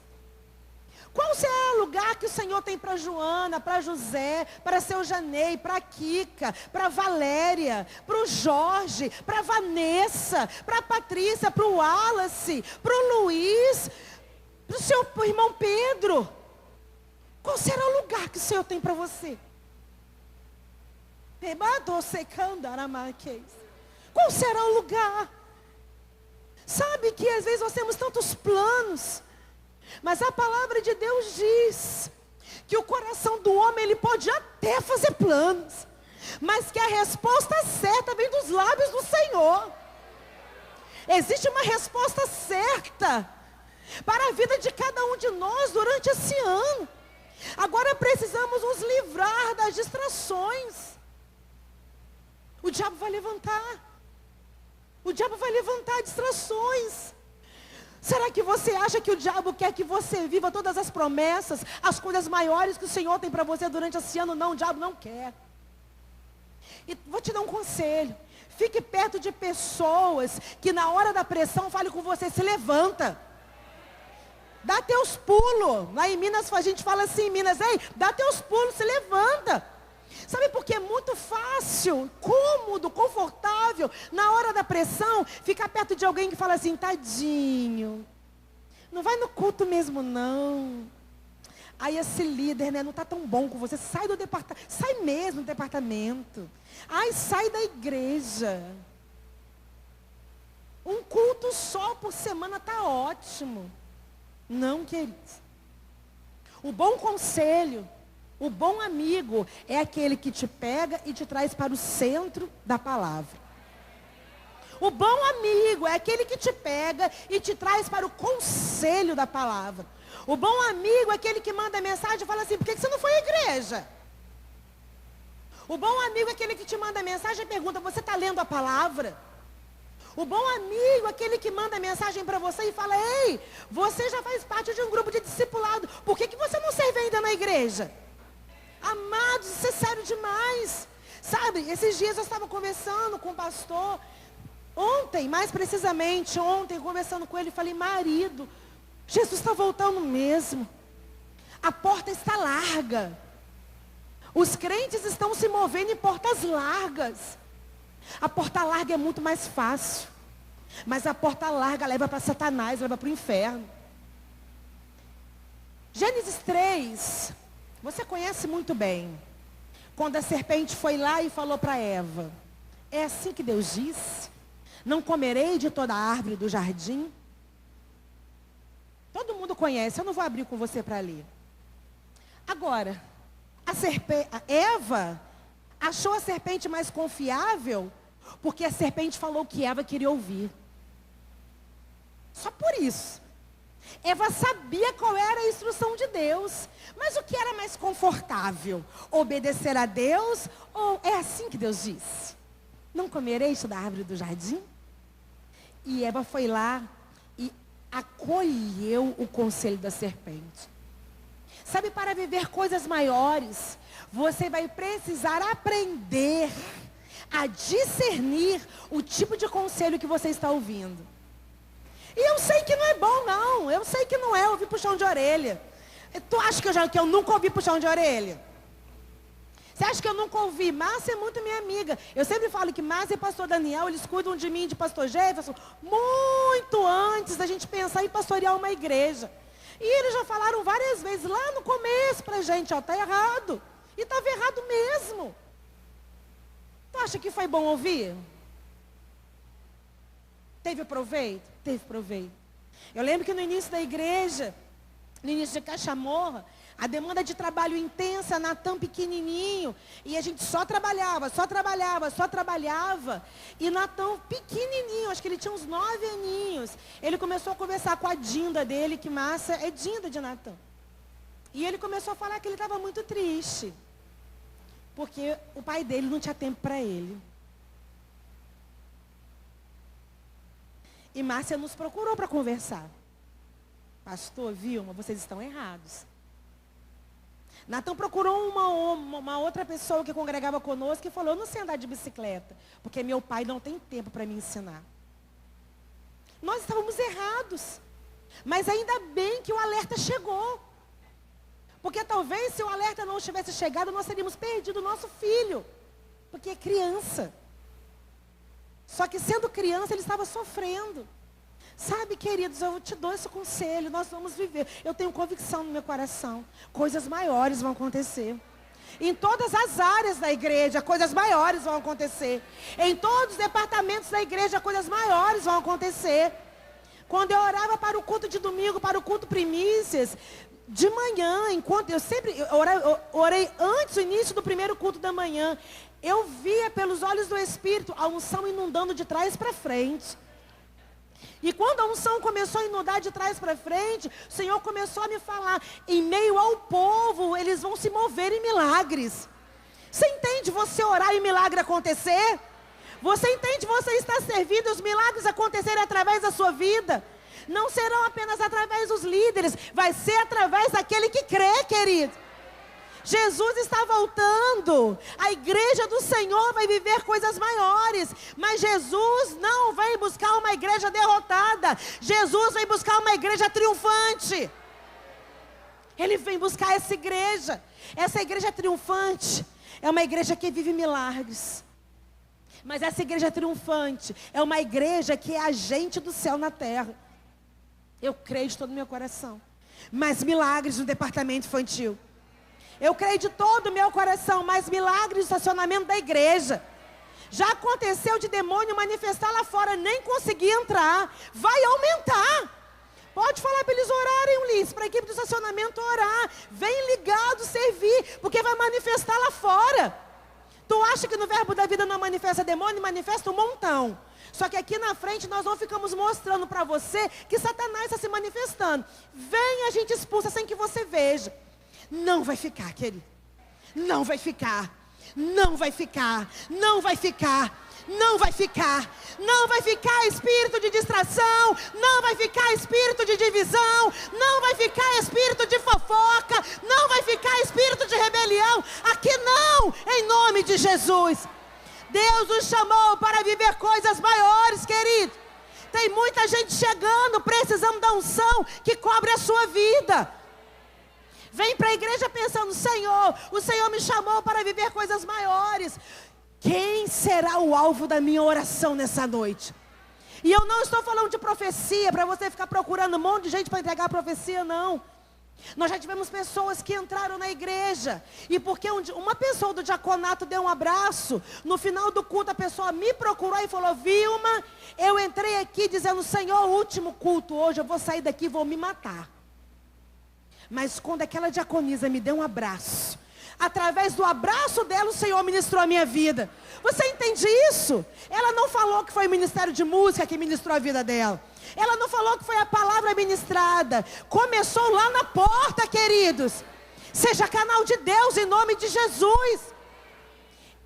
Qual será o lugar que o Senhor tem para Joana, para José, para seu Janei, para Kika, para Valéria, para o Jorge, para Vanessa, para Patrícia, para o Wallace, para o Luiz, para o seu irmão Pedro? Qual será o lugar que o Senhor tem para você? Qual será o lugar? Sabe que às vezes nós temos tantos planos, mas a palavra de Deus diz que o coração do homem, ele pode até fazer planos, mas que a resposta certa vem dos lábios do Senhor. Existe uma resposta certa para a vida de cada um de nós durante esse ano. Agora precisamos nos livrar das distrações. O diabo vai levantar. O diabo vai levantar distrações. Será que você acha que o diabo quer que você viva todas as promessas, as coisas maiores que o Senhor tem para você durante esse ano? Não, o diabo não quer. E vou te dar um conselho. Fique perto de pessoas que na hora da pressão fale com você, se levanta. Dá teus pulos. Lá em Minas a gente fala assim em Minas, ei, dá teus pulos, se levanta. Sabe por que é muito fácil, cômodo, confortável, na hora da pressão, ficar perto de alguém que fala assim, tadinho, não vai no culto mesmo não. Aí esse líder, né, não está tão bom com você, sai do departamento, sai mesmo do departamento. Ai, sai da igreja. Um culto só por semana está ótimo. Não, queridos. O bom conselho, o bom amigo é aquele que te pega e te traz para o centro da palavra. O bom amigo é aquele que te pega e te traz para o conselho da palavra. O bom amigo é aquele que manda mensagem e fala assim, por que você não foi à igreja? O bom amigo é aquele que te manda mensagem e pergunta, você está lendo a palavra? O bom amigo é aquele que manda mensagem para você e fala, ei, você já faz parte de um grupo de discipulado, por que você não serve ainda na igreja? Amados, isso é sério demais. Sabe, esses dias eu estava conversando com o pastor, ontem, mais precisamente ontem, conversando com ele, falei, marido, Jesus está voltando mesmo. A porta está larga. Os crentes estão se movendo em portas largas. A porta larga é muito mais fácil. Mas a porta larga leva para Satanás, leva para o inferno. Gênesis 3, você conhece muito bem. Quando a serpente foi lá e falou para Eva, é assim que Deus disse, não comerei de toda a árvore do jardim. Todo mundo conhece, eu não vou abrir com você para ler. Agora, a Eva achou a serpente mais confiável, porque a serpente falou que Eva queria ouvir. Só por isso. Eva sabia qual era a instrução de Deus. Mas o que era mais confortável? Obedecer a Deus? Ou é assim que Deus disse? Não comereis da árvore do jardim? E Eva foi lá e acolheu o conselho da serpente. Sabe, para viver coisas maiores, você vai precisar aprender a discernir o tipo de conselho que você está ouvindo. E eu sei que não é bom, não. Eu sei que não é ouvir puxão de orelha. Tu acha que eu nunca ouvi puxão de orelha? Você acha que eu nunca ouvi? Márcia é muito minha amiga. Eu sempre falo que Márcia e pastor Daniel, eles cuidam de mim e de pastor Jefferson muito antes da gente pensar em pastorear uma igreja. E eles já falaram várias vezes lá no começo pra gente, ó, tá errado. E estava errado mesmo. Tu acha que foi bom ouvir? Teve proveito? Teve proveito. Eu lembro que no início da igreja, no início de Cachamorra, a demanda de trabalho intensa, Natan pequenininho, e a gente só trabalhava. E Natan pequenininho, acho que ele tinha uns 9 aninhos. Ele começou a conversar com a Dinda dele, que Márcia é Dinda de Natan. E ele começou a falar que ele estava muito triste, porque o pai dele não tinha tempo para ele. E Márcia nos procurou para conversar. Pastor, Vilma, vocês estão errados. Natan procurou uma outra pessoa que congregava conosco e falou, eu não sei andar de bicicleta, porque meu pai não tem tempo para me ensinar. Nós estávamos errados. Mas ainda bem que o alerta chegou. Porque talvez se o alerta não tivesse chegado, nós teríamos perdido o nosso filho. Porque é criança. Só que sendo criança, ele estava sofrendo. Sabe, queridos, eu te dou esse conselho, nós vamos viver. Eu tenho convicção no meu coração. Coisas maiores vão acontecer. Em todas as áreas da igreja, coisas maiores vão acontecer. Em todos os departamentos da igreja, coisas maiores vão acontecer. Quando eu orava para o culto de domingo, para o culto primícias, de manhã, enquanto eu sempre orei antes do início do primeiro culto da manhã, eu via pelos olhos do Espírito a unção inundando de trás para frente. E quando a unção começou a inundar de trás para frente, o Senhor começou a me falar, em meio ao povo, eles vão se mover em milagres. Você entende você orar e o milagre acontecer? Você entende você estar servindo e os milagres acontecerem através da sua vida? Não serão apenas através dos líderes, vai ser através daquele que crê, querido. Jesus está voltando, a igreja do Senhor vai viver coisas maiores, mas Jesus não vem buscar uma igreja derrotada, Jesus vem buscar uma igreja triunfante. Ele vem buscar essa igreja triunfante, é uma igreja que vive milagres. Mas essa igreja triunfante é uma igreja que é agente do céu na terra. Eu creio de todo o meu coração, mas milagres no departamento infantil. Eu creio de todo o meu coração, mais milagres no estacionamento da igreja. Já aconteceu de demônio manifestar lá fora, nem conseguir entrar. Vai aumentar. Pode falar para eles orarem, Ulisses, para a equipe do estacionamento orar. Vem ligado, servir, porque vai manifestar lá fora. Tu acha que no verbo da vida não manifesta demônio? Manifesta um montão. Só que aqui na frente nós não ficamos mostrando para você que Satanás está se manifestando. Vem, a gente expulsa sem que você veja. Não vai ficar, querido. Não vai ficar. Não vai ficar. Não vai ficar. Não vai ficar. Não vai ficar espírito de distração. Não vai ficar espírito de divisão. Não vai ficar espírito de fofoca. Não vai ficar espírito de rebelião. Aqui não, em nome de Jesus. Deus nos chamou para viver coisas maiores, querido. Tem muita gente chegando, precisando da unção que cobre a sua vida. Vem para a igreja pensando, Senhor, o Senhor me chamou para viver coisas maiores. Quem será o alvo da minha oração nessa noite? E eu não estou falando de profecia, para você ficar procurando um monte de gente para entregar a profecia, não. Nós já tivemos pessoas que entraram na igreja, e porque uma pessoa do diaconato deu um abraço, no final do culto a pessoa me procurou e falou, Vilma, eu entrei aqui dizendo, Senhor, último culto hoje, eu vou sair daqui e vou me matar. Mas quando aquela diaconisa me deu um abraço, através do abraço dela o Senhor ministrou a minha vida. Você entende isso? Ela não falou que foi o ministério de música que ministrou a vida dela. Ela não falou que foi a palavra ministrada. Começou lá na porta, queridos. Seja canal de Deus em nome de Jesus.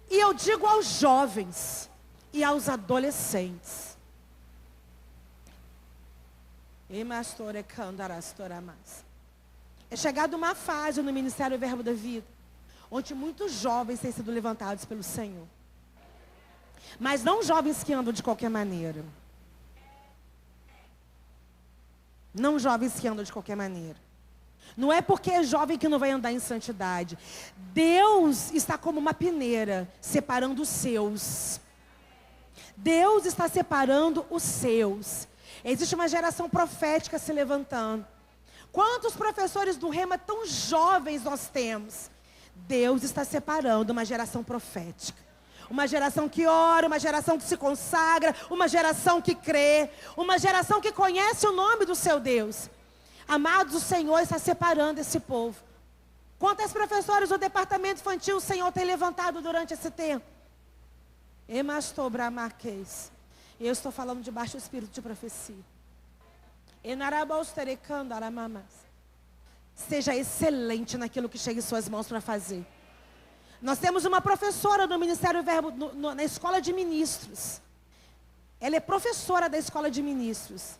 E eu digo aos jovens e aos adolescentes. É chegada uma fase no Ministério Verbo da Vida, onde muitos jovens têm sido levantados pelo Senhor. Mas não jovens que andam de qualquer maneira. Não jovens que andam de qualquer maneira. Não é porque é jovem que não vai andar em santidade. Deus está como uma peneira, separando os seus. Deus está separando os seus. Existe uma geração profética se levantando. Quantos professores do Rema tão jovens nós temos? Deus está separando uma geração profética. Uma geração que ora, uma geração que se consagra, uma geração que crê, uma geração que conhece o nome do seu Deus. Amados, o Senhor está separando esse povo. Quantas professoras do departamento infantil o Senhor tem levantado durante esse tempo? Eu estou falando debaixo do espírito de profecia. Seja excelente naquilo que chega em suas mãos para fazer. Nós temos uma professora no Ministério Verbo, na escola de ministros. Ela é professora da escola de ministros.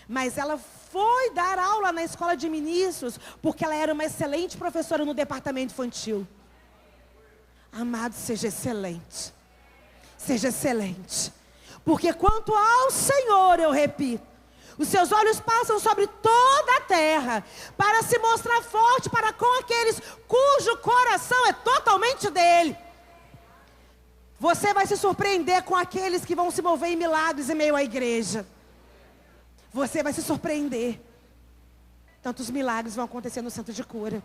Mas ela foi dar aula na escola de ministros porque ela era uma excelente professora no departamento infantil. Amado, seja excelente. Seja excelente. Porque quanto ao Senhor, eu repito, Os seus olhos passam sobre toda a terra, para se mostrar forte para com aqueles cujo coração é totalmente dele. Você vai se surpreender com aqueles que vão se mover em milagres em meio à igreja. Você vai se surpreender. Tantos milagres vão acontecer no centro de cura.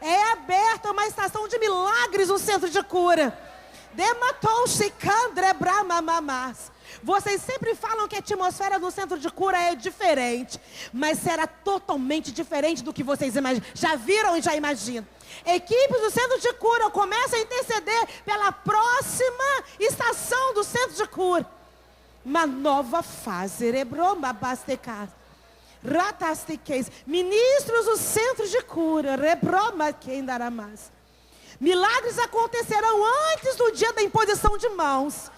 É aberta uma estação de milagres no centro de cura. Vocês sempre falam que a atmosfera no centro de cura é diferente, mas será totalmente diferente do que vocês já viram e já imaginam. Equipes do centro de cura começam a interceder pela próxima estação do centro de cura. Uma nova fase. Ministros do centro de cura. Milagres acontecerão antes do dia da imposição de mãos.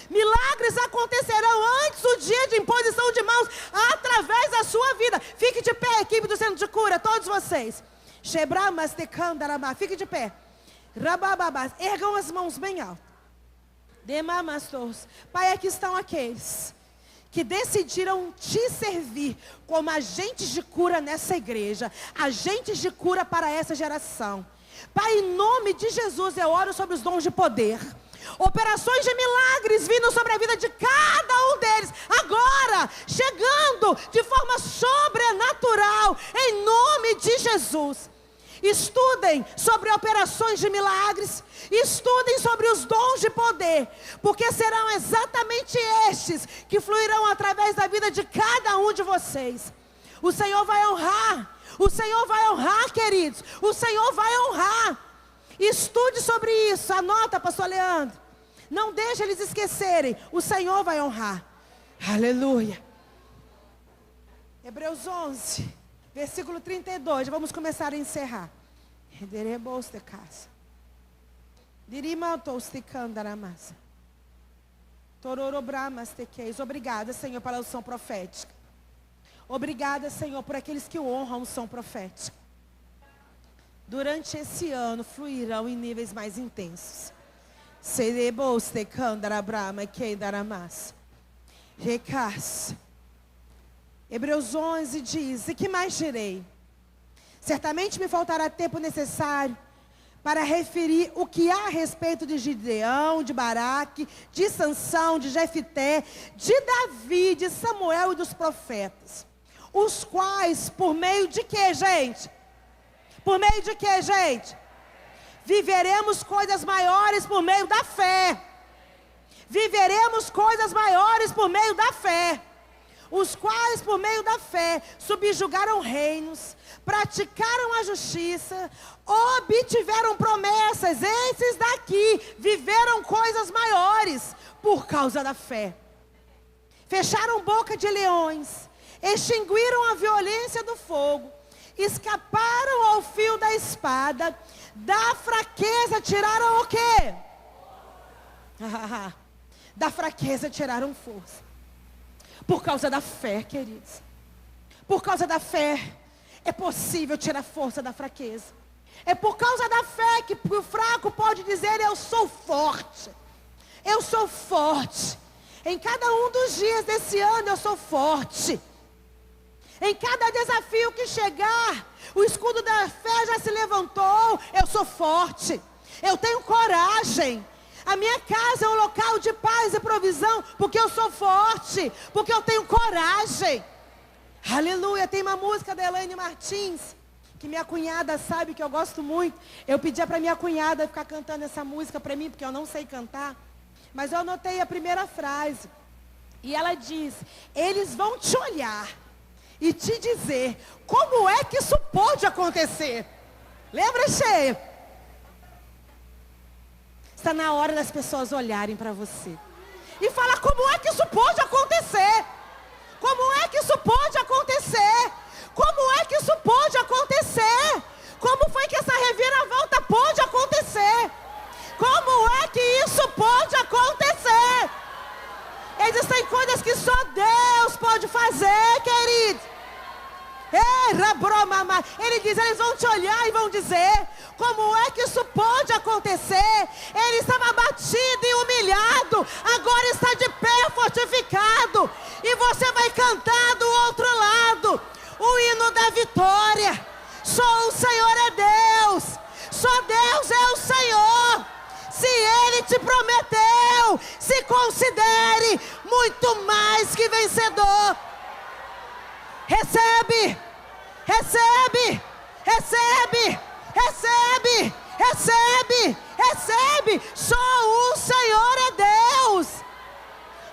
Milagres acontecerão antes do dia de imposição de mãos, através da sua vida. Fique de pé, equipe do centro de cura, todos vocês. Fique de pé. Ergam as mãos bem alto. Pai, aqui estão aqueles que decidiram te servir como agentes de cura nessa igreja, agentes de cura para essa geração. Pai, em nome de Jesus, eu oro sobre os dons de poder, operações de milagres vindo sobre a vida de cada um deles, agora, chegando de forma sobrenatural, em nome de Jesus. Estudem sobre operações de milagres, estudem sobre os dons de poder, porque serão exatamente estes que fluirão através da vida de cada um de vocês. O Senhor vai honrar, o Senhor vai honrar, queridos, o Senhor vai honrar. Estude sobre isso, anota, pastor Leandro, não deixe eles esquecerem, o Senhor vai honrar. Aleluia. Hebreus 11 versículo 32, vamos começar a encerrar. Obrigada, Senhor, pela unção profética. Obrigada, Senhor, por aqueles que honram a unção profética. Durante esse ano, fluirão em níveis mais intensos. Hebreus 11 diz: e que mais direi? Certamente me faltará tempo necessário para referir o que há a respeito de Gideão, de Baraque, de Sansão, de Jefité, de Davi, de Samuel e dos profetas. Os quais, por meio de quê, gente? Por meio de quê, gente? Viveremos coisas maiores por meio da fé. Viveremos coisas maiores por meio da fé. Os quais, por meio da fé, subjugaram reinos, praticaram a justiça, obtiveram promessas. Esses daqui viveram coisas maiores por causa da fé. Fecharam boca de leões, extinguiram a violência do fogo, escaparam ao fio da espada, da fraqueza tiraram o quê? Da fraqueza tiraram força. Por causa da fé, queridos. Por causa da fé, é possível tirar força da fraqueza. É por causa da fé que o fraco pode dizer: eu sou forte. Eu sou forte. Em cada um dos dias desse ano eu sou forte. Em cada desafio que chegar, o escudo da fé já se levantou. Eu sou forte. Eu tenho coragem. A minha casa é um local de paz e provisão, porque eu sou forte, porque eu tenho coragem. Aleluia. Tem uma música da Elaine Martins, que minha cunhada sabe que eu gosto muito. Eu pedia para minha cunhada ficar cantando essa música para mim, porque eu não sei cantar. Mas eu anotei a primeira frase. E ela diz: eles vão te olhar e te dizer, como é que isso pode acontecer? Lembra, cheia? Está na hora das pessoas olharem para você e falar: como é que isso pode acontecer? Como é que isso pode acontecer? Como é que isso pode acontecer? Como foi que essa reviravolta pode acontecer? Como é que isso pode acontecer? Existem coisas que só Deus pode fazer, querido. Ele diz, eles vão te olhar e vão dizer, como é que isso pode acontecer? Ele estava abatido e humilhado, agora está de pé fortificado. E você vai cantar do outro lado o hino da vitória. Só o Senhor é Deus, só Deus é o Senhor. Se Ele te prometeu, se considere muito mais que vencedor. Recebe, recebe, recebe, recebe, recebe, recebe. Só o Senhor é Deus.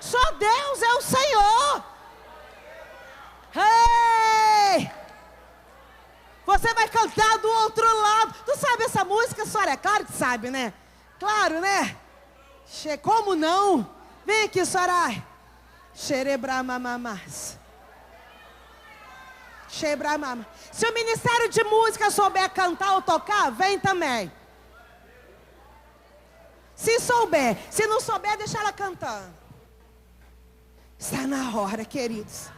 Só Deus é o Senhor. Ei! Você vai cantar do outro lado. Tu sabe essa música, Soraya? Claro que sabe, né? Claro, né? Como não? Vem aqui, Soraya. Xerebramamamas. Xebramama. Se o Ministério de Música souber cantar ou tocar, vem também. Se souber. Se não souber, deixa ela cantando. Está na hora, queridos.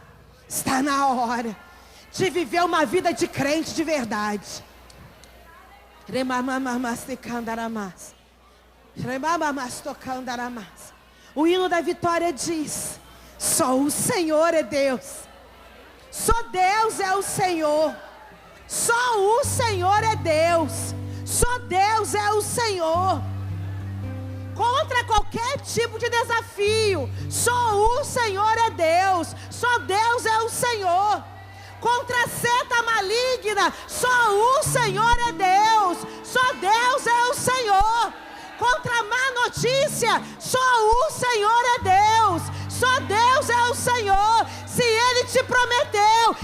Está na hora de viver uma vida de crente de verdade. O hino da vitória diz: só o Senhor é Deus. Só Deus é o Senhor. Só o Senhor é Deus. Só Deus é o Senhor. Contra qualquer tipo de desafio, só o Senhor é Deus. Só Deus é o Senhor. Contra a seta maligna, só o Senhor é Deus. Só Deus é o Senhor. Contra a má notícia, só o Senhor é Deus. Só Deus é o Senhor. Se Ele te prometeu,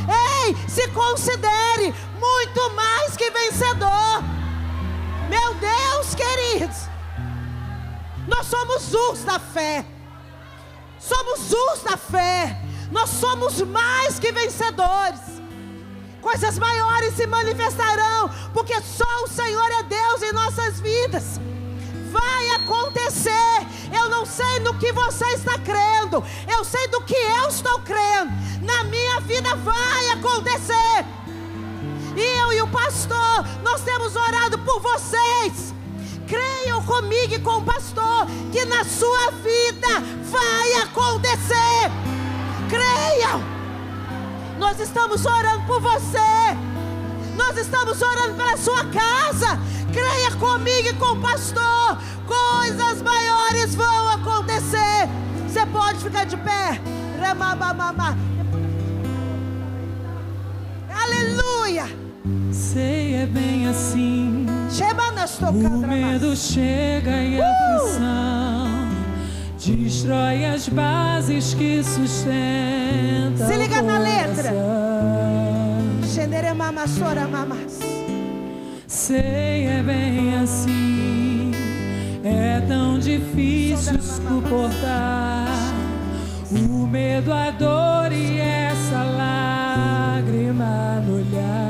ei, se considere muito mais que vencedor. Meu Deus, queridos, nós somos os da fé. Somos os da fé. Nós somos mais que vencedores. Coisas maiores se manifestarão, porque só o Senhor é Deus em nossas vidas. Vai acontecer. Eu não sei no que você está crendo, eu sei do que eu estou crendo. Na minha vida vai acontecer. E eu e o pastor, nós temos orado por vocês. Creiam comigo e com o pastor que na sua vida vai acontecer. Creiam. Nós estamos orando por você. Nós estamos orando pela sua casa. Creia comigo e com o pastor. Coisas maiores vão acontecer. Você pode ficar de pé. Aleluia. Sei, é bem assim. O medo chega e a aflição destrói as bases que sustentam. Se liga na letra. Sei, é bem assim. É tão difícil suportar o medo, a dor e essa lágrima no olhar.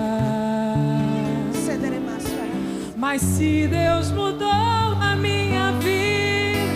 Mas se Deus mudou a minha vida,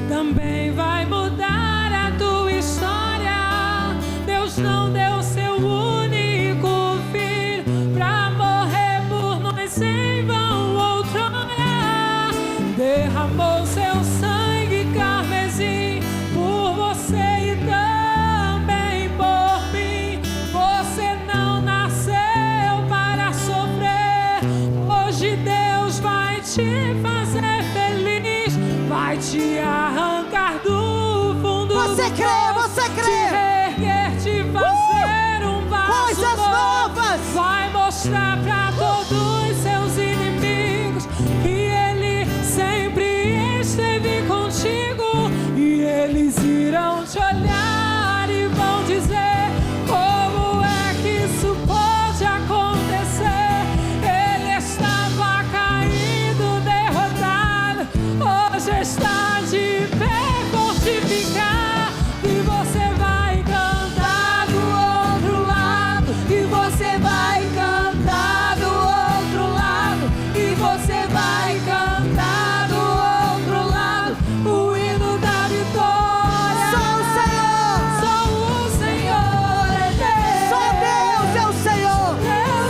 também vai mudar a tua história. Deus não deu seu único filho pra morrer por nós em vão outrora. Derramou seu sangue carmesim por você e também por mim. Você não nasceu para sofrer. Hoje Deus vai te fazer feliz, vai te arrancar do fundo do poço, você crê, te reerguer, te fazer um vaso coisas novas. Vai mostrar pra todos os seus inimigos que Ele sempre esteve contigo, e eles irão te olhar e vão dizer: como é que isso pode acontecer? Ele estava caído, derrotado, hoje está de pé, fortificado. E você vai cantar do outro lado, e você vai cantar do outro lado, e você vai cantar do outro lado o hino da vitória. Só o Senhor. Só o Senhor é Deus. Só Deus é o Senhor. Deus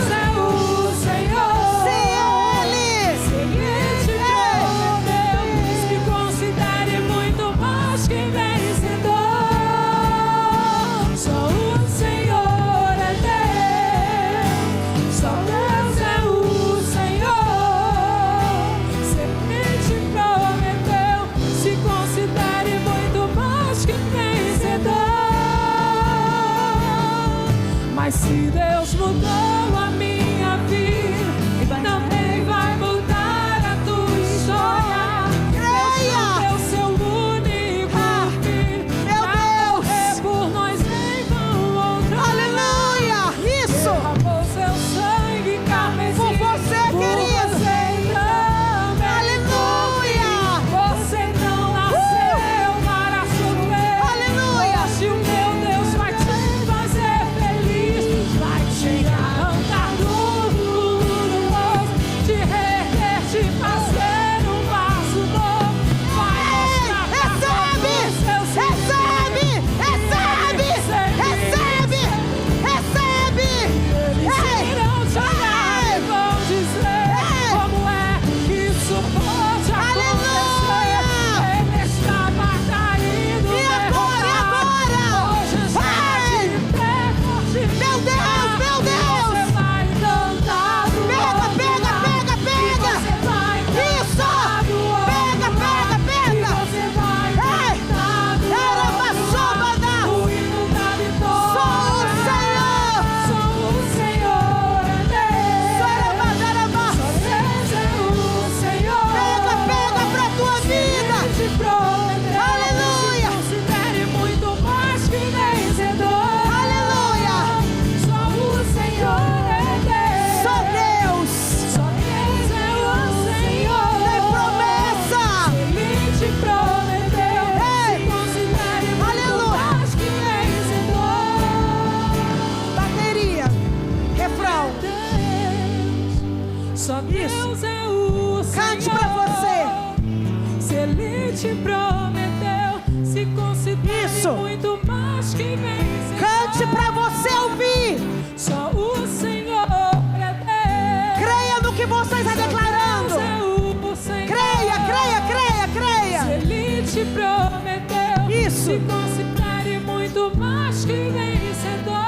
Só Deus é o Senhor. Cante pra você. Se Ele te prometeu, se considere Isso. muito mais que vencedor. Cante pra você ouvir. Só o Senhor é Deus. Creia no que você está declarando. Deus é o Senhor. Creia, creia, creia, Se creia. Ele te prometeu, Isso. se considere muito mais que vencedor.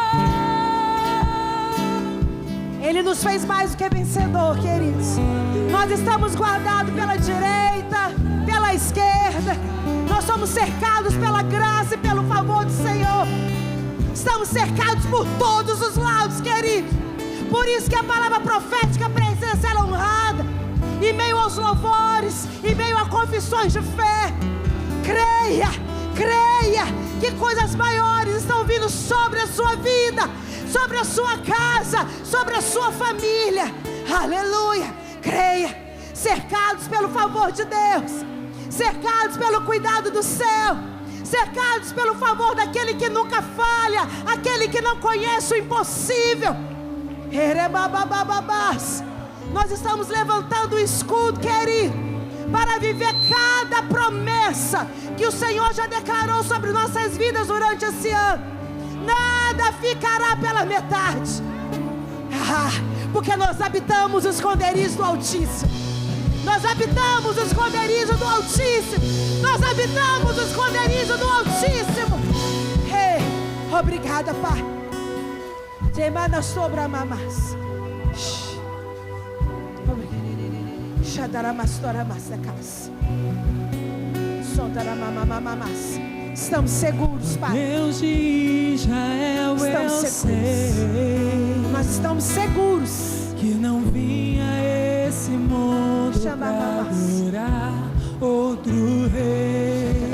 Ele nos fez mais do que vencedor, queridos. Nós estamos guardados pela direita, pela esquerda. Nós somos cercados pela graça e pelo favor do Senhor. Estamos cercados por todos os lados, queridos. Por isso que a palavra profética precisa ser honrada. Em meio aos louvores, em meio a confissões de fé. Creia, creia que coisas maiores estão vindo sobre a sua vida, sobre a sua casa, sobre a sua família. Aleluia. Creia. Cercados pelo favor de Deus, cercados pelo cuidado do céu, cercados pelo favor daquele que nunca falha, aquele que não conhece o impossível. Nós estamos levantando o escudo, querido, para viver cada promessa que o Senhor já declarou sobre nossas vidas durante esse ano. Nada ficará pela metade. Porque nós habitamos os esconderijos do Altíssimo. Nós habitamos os esconderijos do Altíssimo. Nós habitamos os esconderijos do Altíssimo. Obrigada, Pai. Demanda sobre a mamás. Estamos seguros, Pai. Deus de Israel, Estamos eu seguros. sei Nós estamos seguros. que não vinha esse mundo Chama pra mamás. adorar outro rei.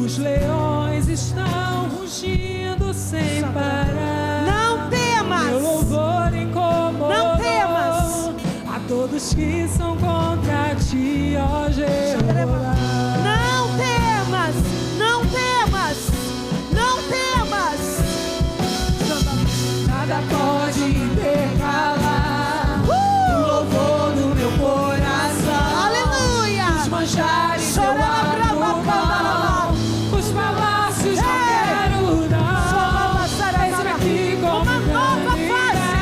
Os leões estão rugindo sem parar. Não temas. Meu louvor incomodou Não temas. a todos que são contra ti, ó Jeová. Não temas. Não temas. Não temas. Nada pode intercalar o louvor do meu coração. Aleluia. Os manjares eu Chora, abro mão, os palácios não quero não. Eis-me aqui com Uma nova face.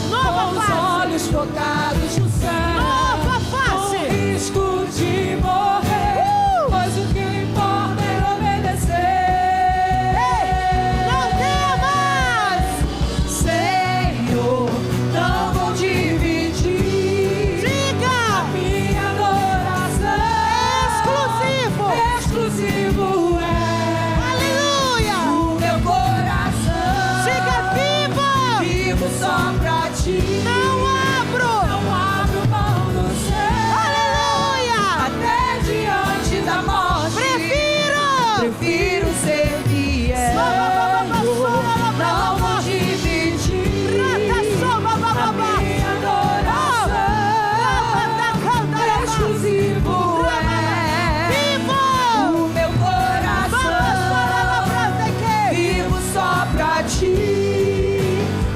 Nova com os face. olhos focados no céu, Nova face. com risco de morrer, pois o que importa é obedecer. Não temas. Senhor, não vou dividir Diga. minha adoração. Exclusivo é Aleluia. o meu coração. Diga viva. Vivo só pra ti. Não abro. Não abro mão do céu. Aleluia. Até diante da morte. Prefiro ser fiel. Não vou dividir a minha adoração. Exclusivo é o meu coração. Vivo só pra ti.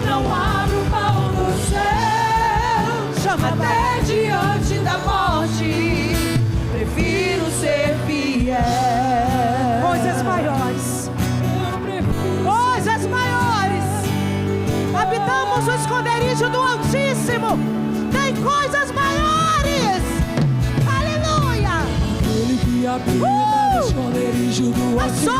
Não abro mão do céu. Até diante da morte. Prefiro ser fiel. Coisas maiores. Eu prefiro Coisas maiores. Habitamos o esconderijo do Altíssimo. Tem coisas maiores. Aleluia. Ele que habita no esconderijo do Altíssimo, A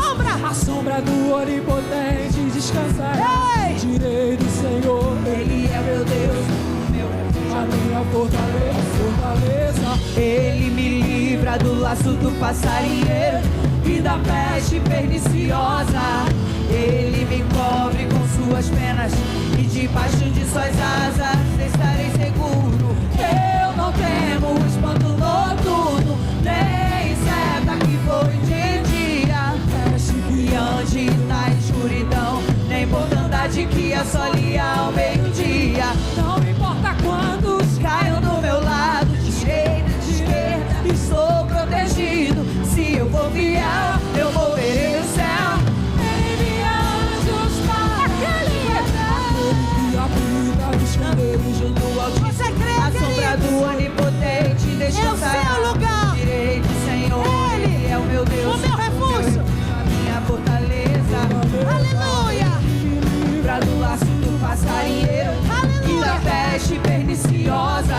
a sombra do Onipotente descansará. Ei! Direi do Senhor, Ele é meu Deus, a minha fortaleza. Ele me livra do laço do passarinheiro e da peste perniciosa. Ele me cobre com suas penas e debaixo de suas asas estarei seguro. Eu não temo o espanto noturno, nem seta que voe de dia, e ande na escuridão, nem mortandade que assole ao meio-dia. Não importa quantos Caiam do meu lado, direita, de esquerda, estou protegido. Se eu for fiel, eu vou ver o céu. envia anjos para Aquele que habita no esconderijo do passarinheiro e da peste perniciosa.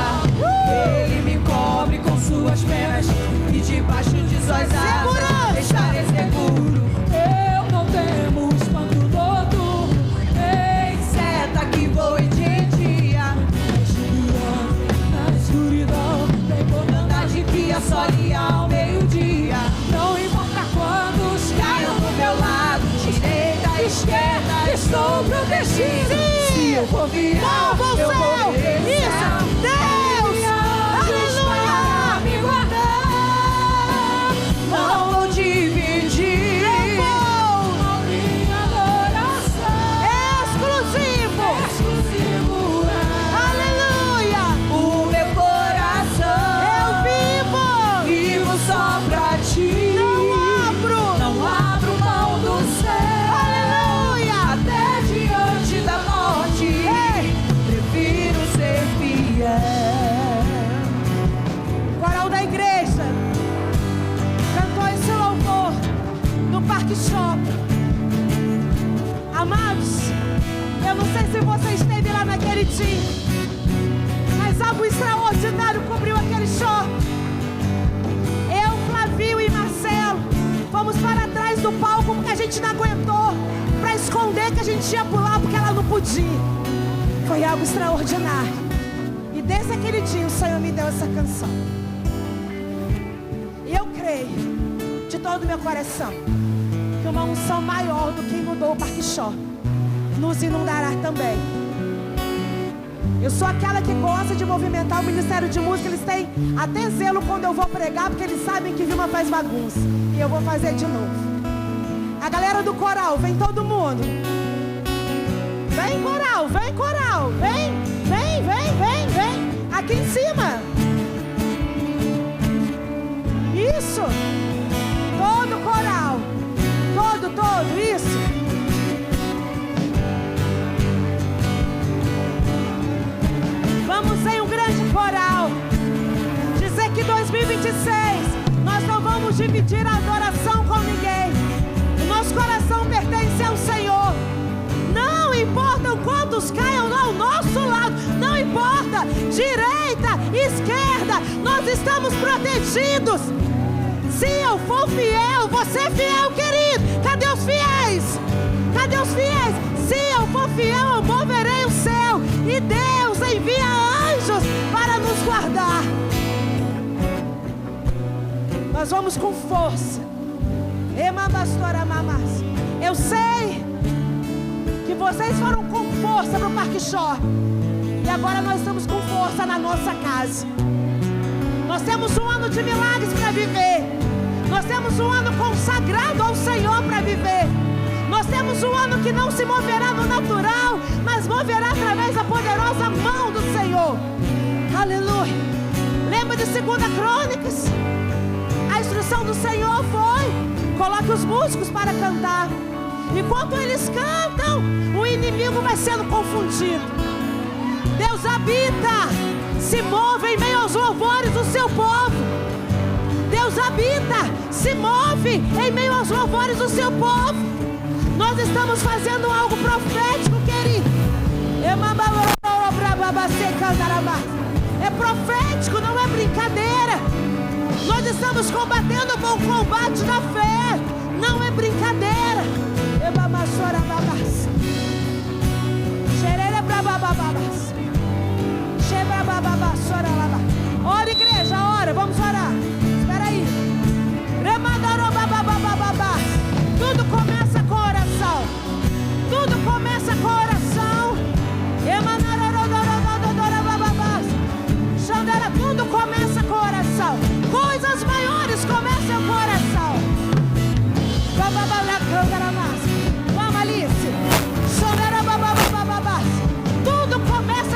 Ele me cobre com suas penas e debaixo de suas asas estarei seguro. Eu não temo espanto noturno, nem Seta que voe de dia, na escuridão, nem bondade que assole ao meio-dia. não importa quantos Caiam do meu lado, direita, esquerda, estou protegido. Se eu for virar, eu vou ver o céu. Deus! Aleluia! Me guardar, não vou dividir. a minha adoração Exclusivo! Aleluia! O meu coração, Eu vivo só pra ti. Não abro mão do céu. Aleluia! Até diante da morte, prefiro ser fiel. Coral da igreja cantou esse louvor no Parque Shopping. Amados, eu não sei se você esteve lá naquele dia, mas algo extraordinário cobriu aquele shopping. Eu, Flavio e Marcelo fomos para trás do palco porque a gente não aguentou, para esconder que a gente ia pular porque ela não podia. Foi algo extraordinário. E desde aquele dia o Senhor me deu essa canção. E eu creio de todo o meu coração que uma unção maior do que inundou o Parque Shopping nos inundará também. Eu sou aquela que gosta de movimentar o Ministério de Música. Eles têm até zelo quando eu vou pregar, porque eles sabem que Vilma faz bagunça. E eu vou fazer de novo. A galera do coral, vem todo mundo. Vem coral, vem coral. Vem, vem, vem, vem, vem. Aqui em cima. Isso. Todo coral. Todo, isso. Vamos em um grande coral dizer que 2026 nós não vamos dividir a adoração com ninguém. O nosso coração pertence ao Senhor. Não importa quantos caiam ao nosso lado, não importa direita, esquerda, nós estamos protegidos. Se eu for fiel, você é fiel, querido. Cadê os fiéis? Cadê os fiéis? Se eu for fiel, eu moverei o céu. E Deus envia anjos para nos guardar. Nós vamos com força. Eu sei que vocês foram com força no Parque Shopping. E agora nós estamos com força na nossa casa. Nós temos um ano de milagres para viver. Nós temos um ano consagrado ao Senhor para viver. Nós temos um ano que não se moverá no natural, mas moverá através da poderosa mão do Senhor. Aleluia. Lembra de 2 Crônicas? A instrução do Senhor foi: coloque os músicos para cantar. Enquanto eles cantam, o inimigo vai sendo confundido. Deus habita, se move em meio aos louvores do seu povo. Deus habita, se move em meio aos louvores do seu povo. Nós estamos fazendo algo profético, querido. É profético, não é brincadeira. Nós estamos combatendo o bom combate da fé. Não é brincadeira. Ora, igreja, ora, vamos orar. Espera aí. Tudo começa com oração. Tudo começa com oração. Tudo começa com oração. Coisas maiores começam com oração. Vamos, Alice. Tudo começa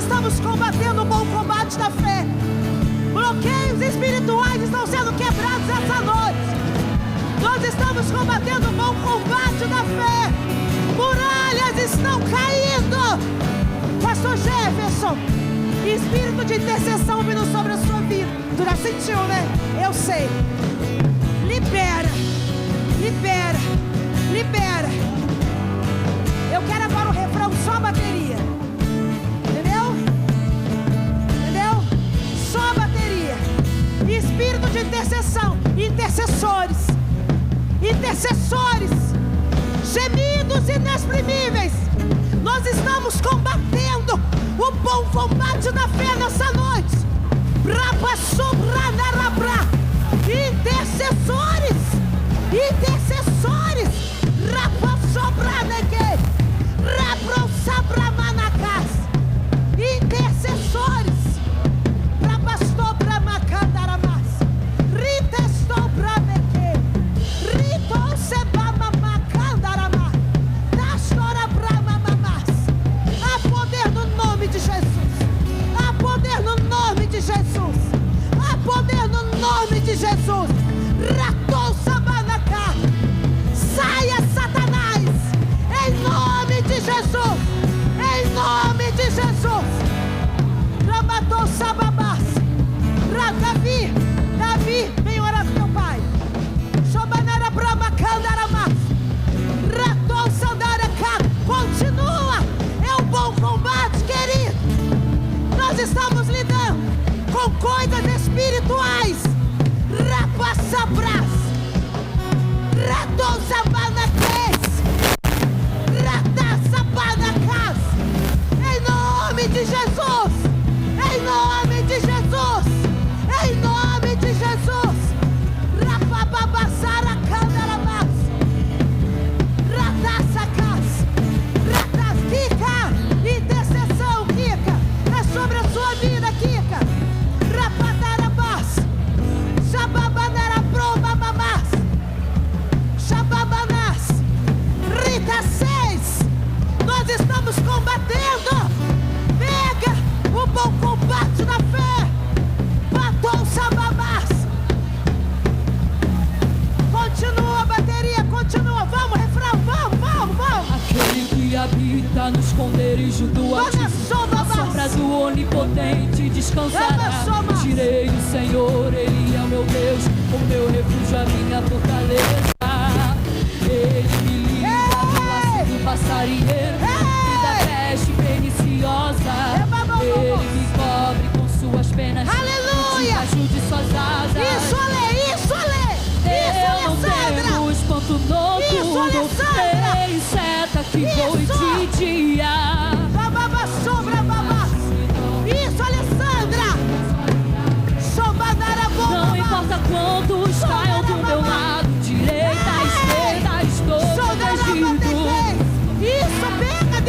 estamos combatendo o bom combate da fé. Bloqueios espirituais estão sendo quebrados essa noite. Nós estamos combatendo o bom combate da fé. Muralhas estão caindo. Pastor Jefferson, espírito de intercessão vindo sobre a sua vida. Tu já sentiu, né? Eu sei. Libera, libera, libera. Eu quero agora o refrão, só a bateria. Entendeu? Entendeu? Só a bateria. Espírito de intercessão. Intercessores. Intercessores. Gemidos inexprimíveis. Nós estamos combatendo o bom combate da fé nessa noite. Intercessores. Intercessores. Intercessores. Há poder no nome de Jesus. Há poder no nome de Jesus. Há poder no nome de Jesus. Ratou Sabanacá. Saia, Satanás. Em nome de Jesus. Em nome de Jesus. Ramatou Sababás. Davi, Davi, vem orar com teu pai. Sobanara Brahma Kandaramás. Ratou Sandaracá. Continua. É um bom combate, querido. Nós estamos lidando com coisas espirituais. Rapassabras. Ratou Sabanacás. Ratassabanacás. Em nome de Jesus. Em nome de Jesus. Em nome de Jesus. Rapababassara Kandaramás. Ratassacás. Ratas, Kika. Intercessão, Kika. É sobre a sua vida, Kika. Rapatarabás. Shababanarabromamamás. Shababanás. Rita 6. Nós estamos combatendo. Pega o bom combate da fé. Batom Sababás. Continua a bateria, continua. Vamos, refrão, vamos. Aquele que habita no esconderijo do Altíssimo, à sombra do Onipotente descansará. Direi o Senhor, Ele é o meu Deus, o meu refúgio, a minha fortaleza. Ele me livra do laço do passarinheiro e da peste perniciosa. Ele me cobre com suas penas. Aleluia! Debaixo de suas asas. Isso, Ale, isso, Ale. Isso, Eu não Alessandra. temo espanto noturno, Isso, Alessandra. nem seta que voe de dia. Bababa, sobra, babá. Isso, Alessandra. Sobadara, bomba. Não importa quantos caiam do meu lado, direita, esquerda, estou protegido. Isso, pega,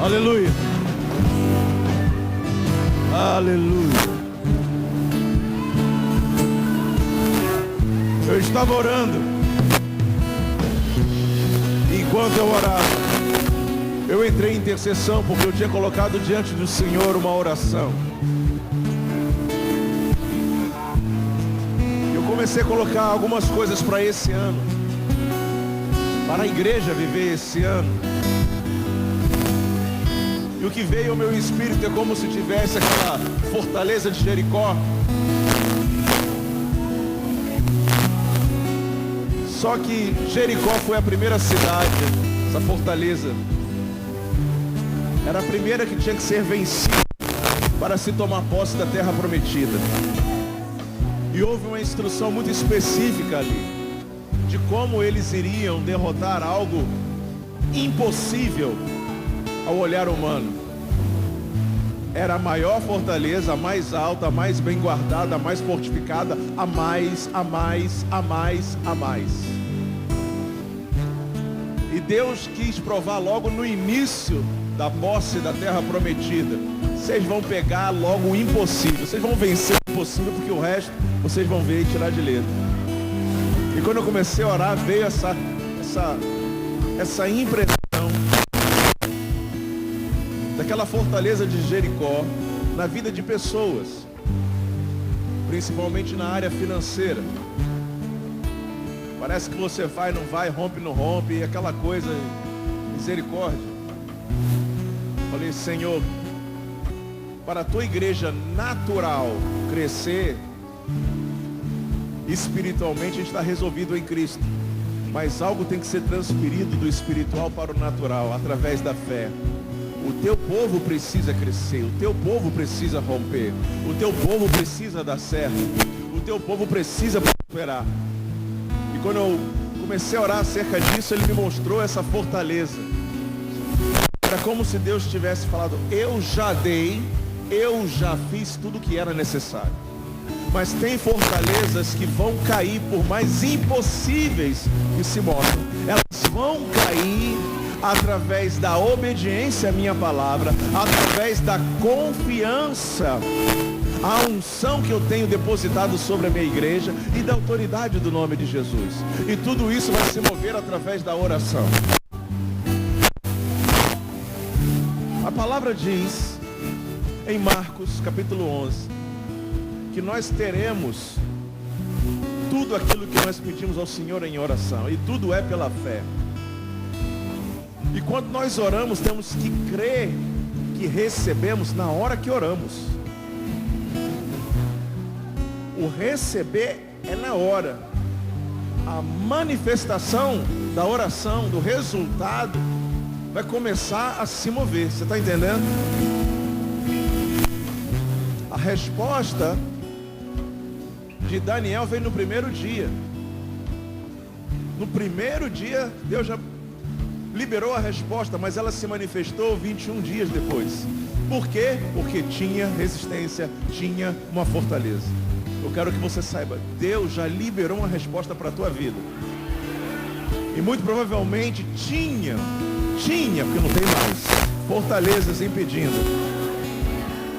Aleluia. Aleluia. Eu estava orando. Enquanto eu orava, eu entrei em intercessão porque eu tinha colocado diante do Senhor uma oração. Eu comecei a colocar algumas coisas para esse ano, para a igreja viver esse ano. E o que veio ao meu espírito é como se tivesse aquela fortaleza de Jericó. Só que Jericó foi a primeira cidade, essa fortaleza. Era a primeira que tinha que ser vencida para se tomar posse da terra prometida. E houve uma instrução muito específica ali, de como eles iriam derrotar algo impossível ao olhar humano. Era a maior fortaleza, a mais alta, a mais bem guardada, a mais fortificada, a mais. E Deus quis provar logo no início da posse da terra prometida: vocês vão pegar logo o impossível, vocês vão vencer o impossível, porque o resto vocês vão ver e tirar de letra. E quando eu comecei a orar, veio essa impressão daquela fortaleza de Jericó na vida de pessoas, principalmente na área financeira. Parece que você vai, não vai, rompe, não rompe, e aquela coisa, misericórdia. Falei: Senhor, para a tua igreja natural crescer, espiritualmente a gente está resolvido em Cristo, mas algo tem que ser transferido do espiritual para o natural, através da fé. O teu povo precisa crescer, o teu povo precisa romper, o teu povo precisa dar certo, o teu povo precisa prosperar. E quando eu comecei a orar acerca disso, Ele me mostrou essa fortaleza. Era como se Deus tivesse falado: eu já dei, eu já fiz tudo o que era necessário. Mas tem fortalezas que vão cair, por mais impossíveis que se mostram. Elas vão cair através da obediência à minha palavra, através da confiança, a unção que eu tenho depositado sobre a minha igreja e da autoridade do nome de Jesus. E tudo isso vai se mover através da oração. A palavra diz em Marcos capítulo 11 que nós teremos tudo aquilo que nós pedimos ao Senhor em oração, e tudo é pela fé. E quando nós oramos, temos que crer que recebemos na hora que oramos. O receber é na hora. A manifestação da oração, do resultado, vai começar a se mover. Você está entendendo? A resposta de Daniel veio no primeiro dia. No primeiro dia, Deus já liberou a resposta, mas ela se manifestou 21 dias depois. Por quê? Porque tinha resistência, tinha uma fortaleza. Eu quero que você saiba, Deus já liberou uma resposta para a tua vida. E muito provavelmente tinha, porque não tem mais, fortalezas impedindo.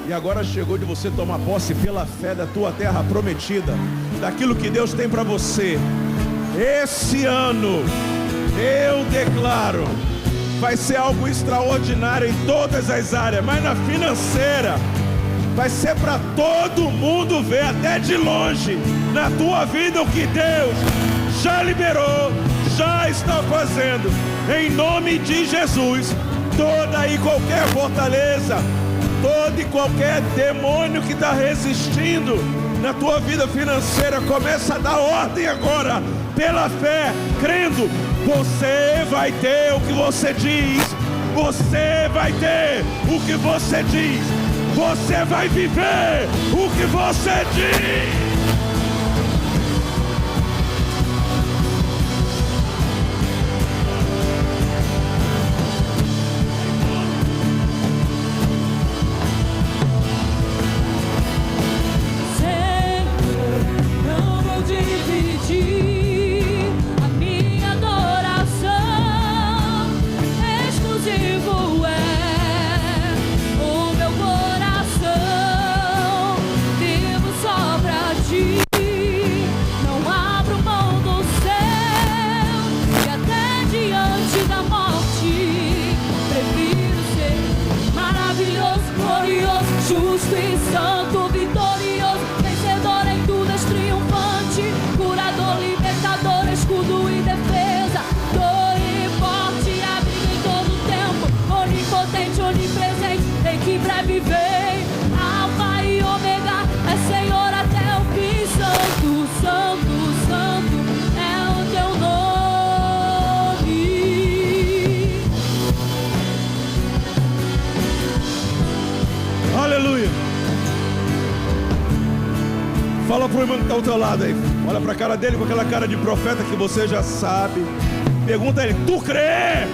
E agora chegou de você tomar posse pela fé da tua terra prometida, daquilo que Deus tem para você. Esse ano, eu declaro, vai ser algo extraordinário em todas as áreas, mas na financeira vai ser para todo mundo ver, até de longe, na tua vida, o que Deus já liberou, já está fazendo. Em nome de Jesus, toda e qualquer fortaleza, todo e qualquer demônio que está resistindo na tua vida financeira, começa a dar ordem agora, pela fé, crendo. Você vai ter o que você diz, você vai ter o que você diz, você vai viver o que você diz. Exclusivo é pro irmão que está ao teu lado aí. Olha para a cara dele com aquela cara de profeta que você já sabe. Pergunta a ele: tu crê?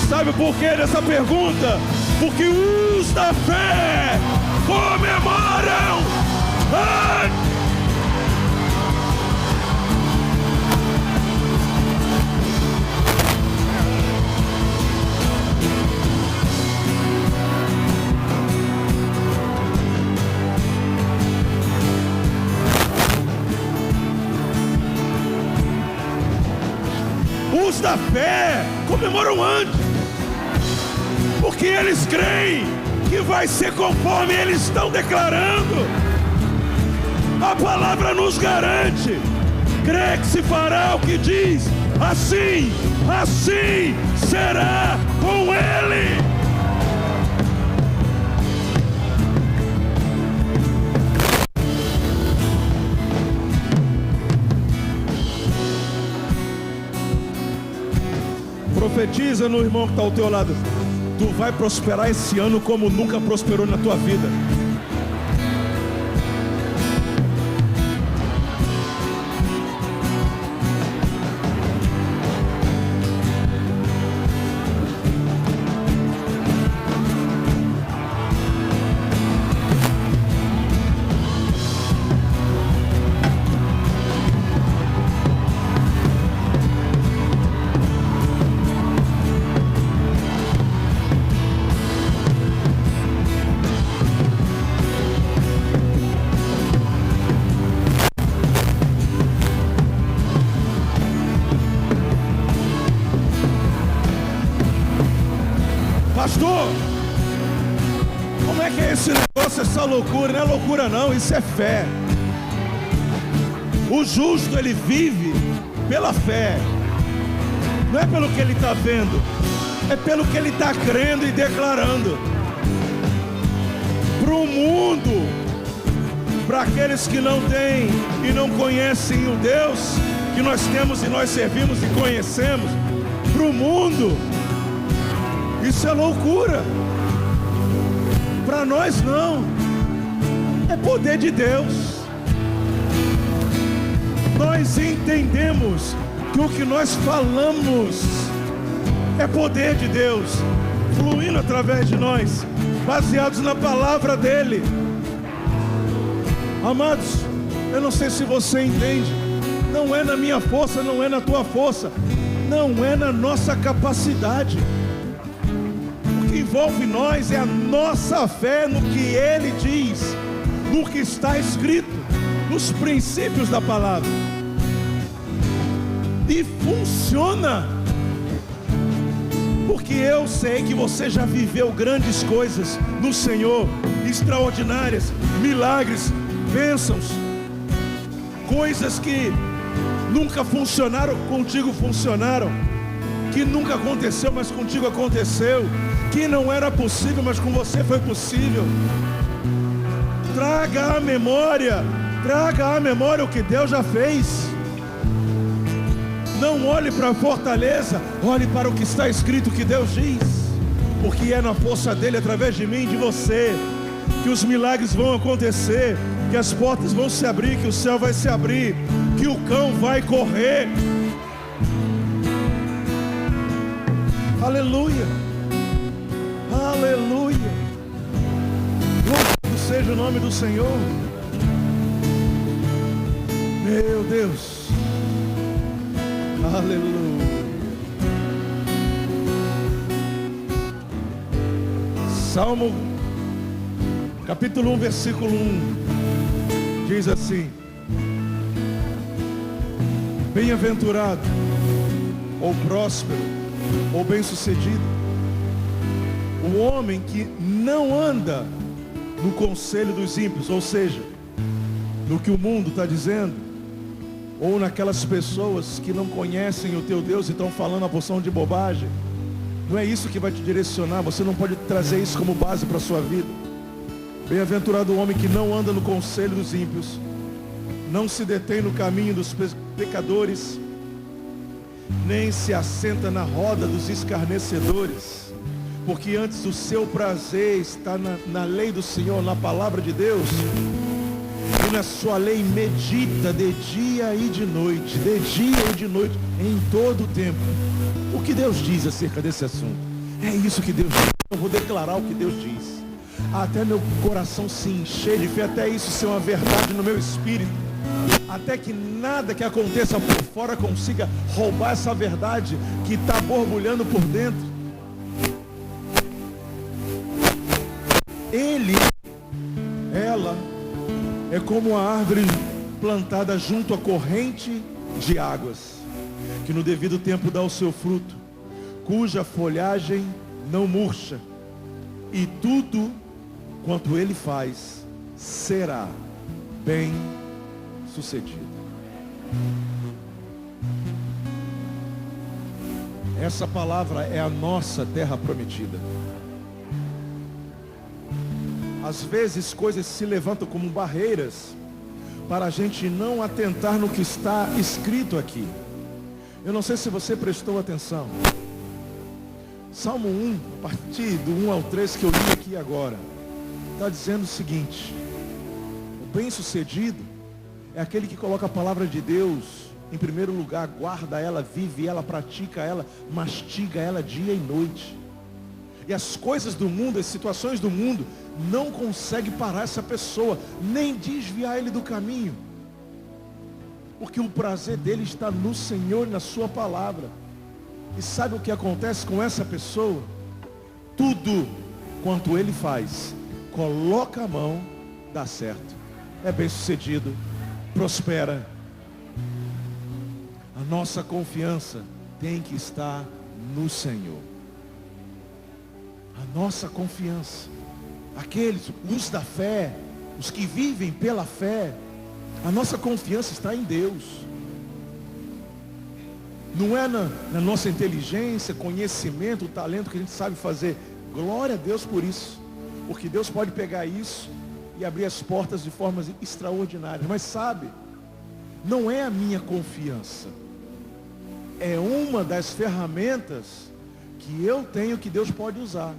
Sabe por que dessa pergunta? Porque os da fé comemoram. Os da fé comemoram antes, porque eles creem que vai ser conforme eles estão declarando. A palavra nos garante, crê que se fará o que diz, assim será com ele. Profetiza no irmão que está ao teu lado: tu vai prosperar esse ano como nunca prosperou na tua vida. Pastor, como é que é esse negócio, essa loucura? Não é loucura não, isso é fé. O justo, ele vive pela fé. Não é pelo que ele está vendo, é pelo que ele está crendo e declarando. Para o mundo, para aqueles que não têm e não conhecem o Deus que nós temos e nós servimos e conhecemos, para o mundo, isso é loucura. Para nós não. É poder de Deus. Nós entendemos que o que nós falamos é poder de Deus, fluindo através de nós, baseados na palavra dele. Amados, eu não sei se você entende. Não é na minha força, não é na tua força, não é na nossa capacidade. O que envolve nós é a nossa fé no que ele diz, no que está escrito, nos princípios da palavra. E funciona, porque eu sei que você já viveu grandes coisas no Senhor, extraordinárias, milagres, bênçãos, coisas que nunca funcionaram, contigo funcionaram, que nunca aconteceu, mas contigo aconteceu, que não era possível, mas com você foi possível. Traga à memória o que Deus já fez. Não olhe para a fortaleza, olhe para o que está escrito, que Deus diz, porque é na força dele, através de mim e de você, que os milagres vão acontecer, que as portas vão se abrir, que o céu vai se abrir, que o cão vai correr. Aleluia, aleluia, louvado seja o nome do Senhor. Meu Deus, aleluia. Salmo capítulo 1, versículo 1 diz assim: bem-aventurado, ou próspero, ou bem-sucedido, o homem que não anda no conselho dos ímpios, ou seja, no que o mundo está dizendo, ou naquelas pessoas que não conhecem o teu Deus e estão falando a porção de bobagem. Não é isso que vai te direcionar. Você não pode trazer isso como base para a sua vida. Bem-aventurado o homem que não anda no conselho dos ímpios, não se detém no caminho dos pecadores, nem se assenta na roda dos escarnecedores, porque antes o seu prazer está na lei do Senhor, na palavra de Deus, e na sua lei medita de dia e de noite, em todo o tempo. O que Deus diz acerca desse assunto? É isso que Deus diz. Eu vou declarar o que Deus diz, até meu coração se encher de fé, até isso ser uma verdade no meu espírito, até que nada que aconteça por fora consiga roubar essa verdade que está borbulhando por dentro. Ela é como a árvore plantada junto à corrente de águas, que no devido tempo dá o seu fruto, cuja folhagem não murcha, e tudo quanto ele faz será bem sucedido. Essa palavra é a nossa terra prometida. Às vezes coisas se levantam como barreiras para a gente não atentar no que está escrito aqui. Eu não sei se você prestou atenção. Salmo 1, a partir do 1 ao 3 que eu li aqui agora, está dizendo o seguinte: o bem-sucedido é aquele que coloca a palavra de Deus em primeiro lugar, guarda ela, vive ela, pratica ela, mastiga ela dia e noite. E as coisas do mundo, as situações do mundo, não conseguem parar essa pessoa, nem desviar ele do caminho. Porque o prazer dele está no Senhor, na sua palavra. E sabe o que acontece com essa pessoa? Tudo quanto ele faz, coloca a mão, dá certo. É bem sucedido, prospera. A nossa confiança tem que estar no Senhor. A nossa confiança. Os da fé, os que vivem pela fé, a nossa confiança está em Deus. Não é na nossa inteligência, conhecimento, o talento que a gente sabe fazer. Glória a Deus por isso. Porque Deus pode pegar isso e abrir as portas de formas extraordinárias. Mas sabe, não é a minha confiança. É uma das ferramentas que eu tenho que Deus pode usar.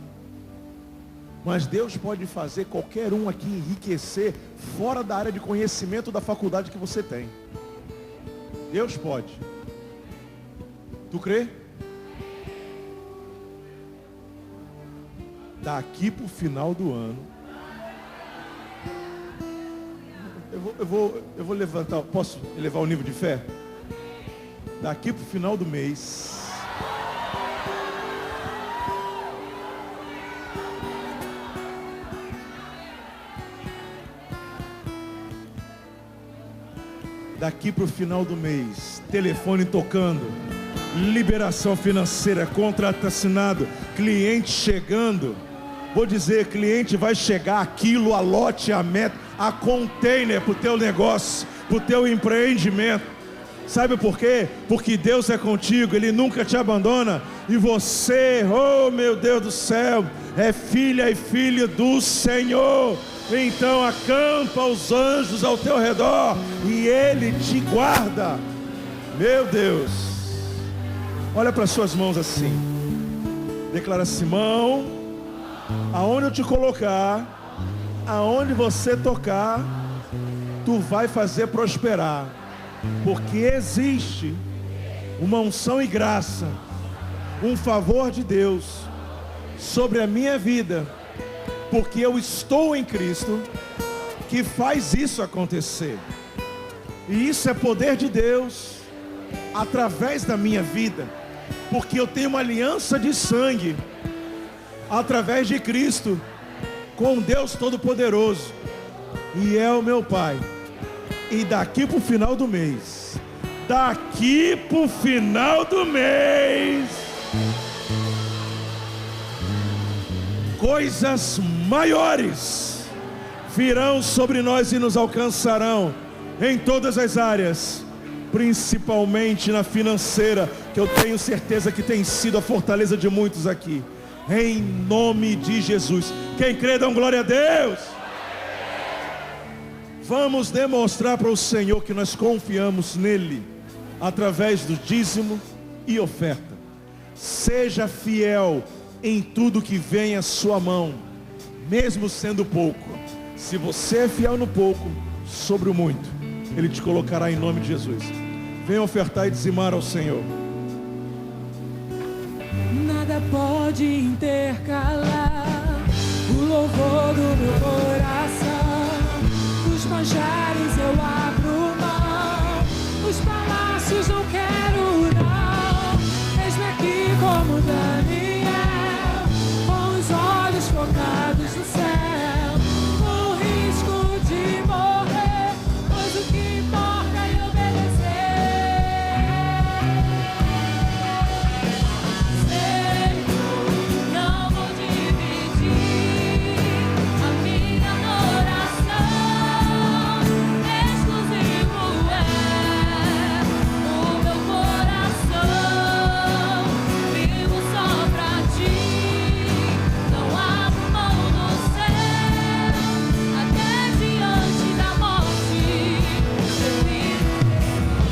Mas Deus pode fazer qualquer um aqui enriquecer fora da área de conhecimento da faculdade que você tem. Deus pode. Tu crê? Daqui para o final do ano, eu vou levantar, posso elevar o nível de fé? Daqui para o final do mês, telefone tocando, liberação financeira, contrato assinado, cliente chegando. Vou dizer, cliente vai chegar a quilo, a lote, a meta, a container para o teu negócio, para o teu empreendimento. Sabe por quê? Porque Deus é contigo, Ele nunca te abandona. E você, oh meu Deus do céu, é filha e filho do Senhor. Então acampa os anjos ao teu redor e Ele te guarda. Meu Deus. Olha para as suas mãos assim. Declara assim: mão, aonde eu te colocar, aonde você tocar, tu vai fazer prosperar. Porque existe uma unção e graça, um favor de Deus sobre a minha vida, porque eu estou em Cristo, que faz isso acontecer. E isso é poder de Deus através da minha vida, porque eu tenho uma aliança de sangue através de Cristo com Deus Todo-Poderoso, e é o meu Pai. E daqui para o final do mês, coisas maiores virão sobre nós e nos alcançarão em todas as áreas, principalmente na financeira, que eu tenho certeza que tem sido a fortaleza de muitos aqui, em nome de Jesus. Quem crê, dá glória a Deus. Vamos demonstrar para o Senhor que nós confiamos nele, através do dízimo, e oferta. Seja fiel em tudo que vem à sua mão, mesmo sendo pouco. Se você é fiel no pouco, sobre o muito, Ele te colocará em nome de Jesus. Venha ofertar e dizimar ao Senhor. Nada pode intercalar o louvor do meu coração. Dos manjares eu abro mão, os palácios não quero não. Eis-me aqui como Daniel, com os olhos focados no céu, com risco de morrer, pois o que importa é obedecer. Não vou dividir a minha adoração, exclusivo é o meu coração, vivo só pra ti, não abro mão do céu, até diante da morte.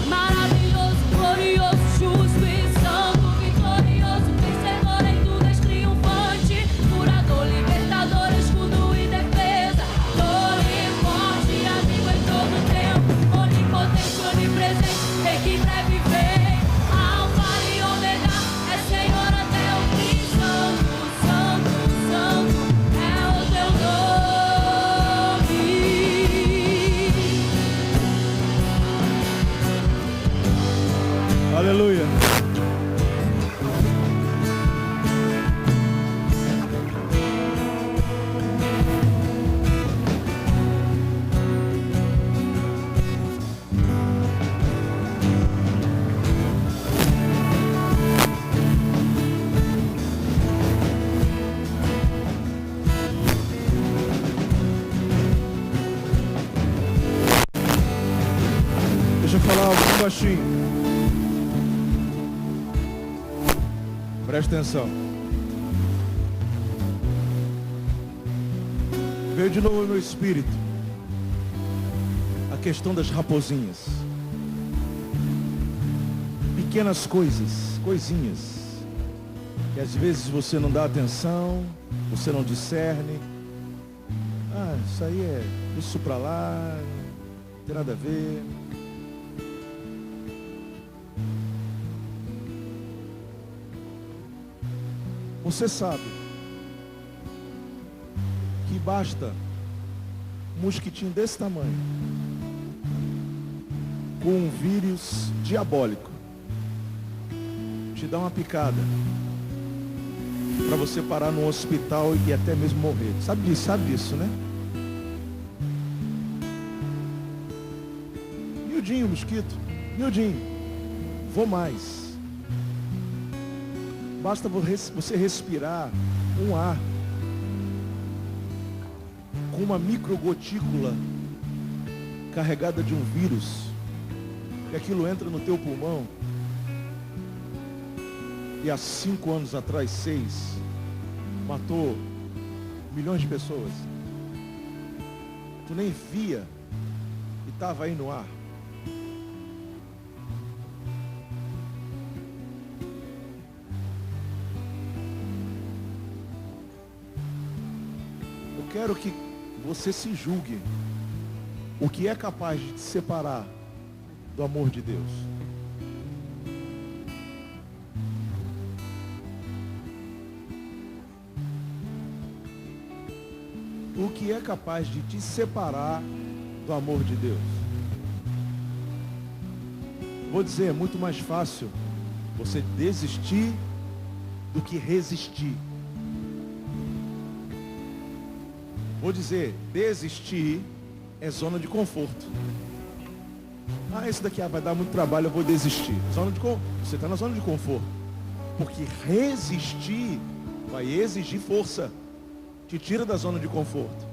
Maravilhoso, glorioso, justo e santo, vitorioso, vencedor em tudo, triunfante, curador, libertador, escudo e defesa, torre forte, amigo em todo tempo, onipotente, onipresente, rei que breve vem, Alfa e Ômega, é Senhor até o fim. Santo, santo, santo é o teu nome. Aleluia. Deixa eu falar algo bem baixinho. Presta atenção. Veio de novo no meu espírito a questão das raposinhas. Pequenas coisas, coisinhas, que às vezes você não dá atenção, você não discerne. Ah, isso aí é isso pra lá, não tem nada a ver. Você sabe que basta um mosquitinho desse tamanho, com um vírus diabólico, te dar uma picada, para você parar no hospital e até mesmo morrer. Sabe disso, né? Miudinho, mosquito, miudinho. Vou mais. Basta você respirar um ar com uma microgotícula carregada de um vírus, e aquilo entra no teu pulmão. E há 5 anos atrás, 6, matou milhões de pessoas. Tu nem via e estava aí no ar. Quero que você se julgue o que é capaz de te separar do amor de Deus. O que é capaz de te separar do amor de Deus? Vou dizer, é muito mais fácil você desistir do que resistir. Vou dizer, desistir é zona de conforto. Ah, esse daqui vai dar muito trabalho, eu vou desistir. Você está na zona de conforto. Porque resistir vai exigir força. Te tira da zona de conforto.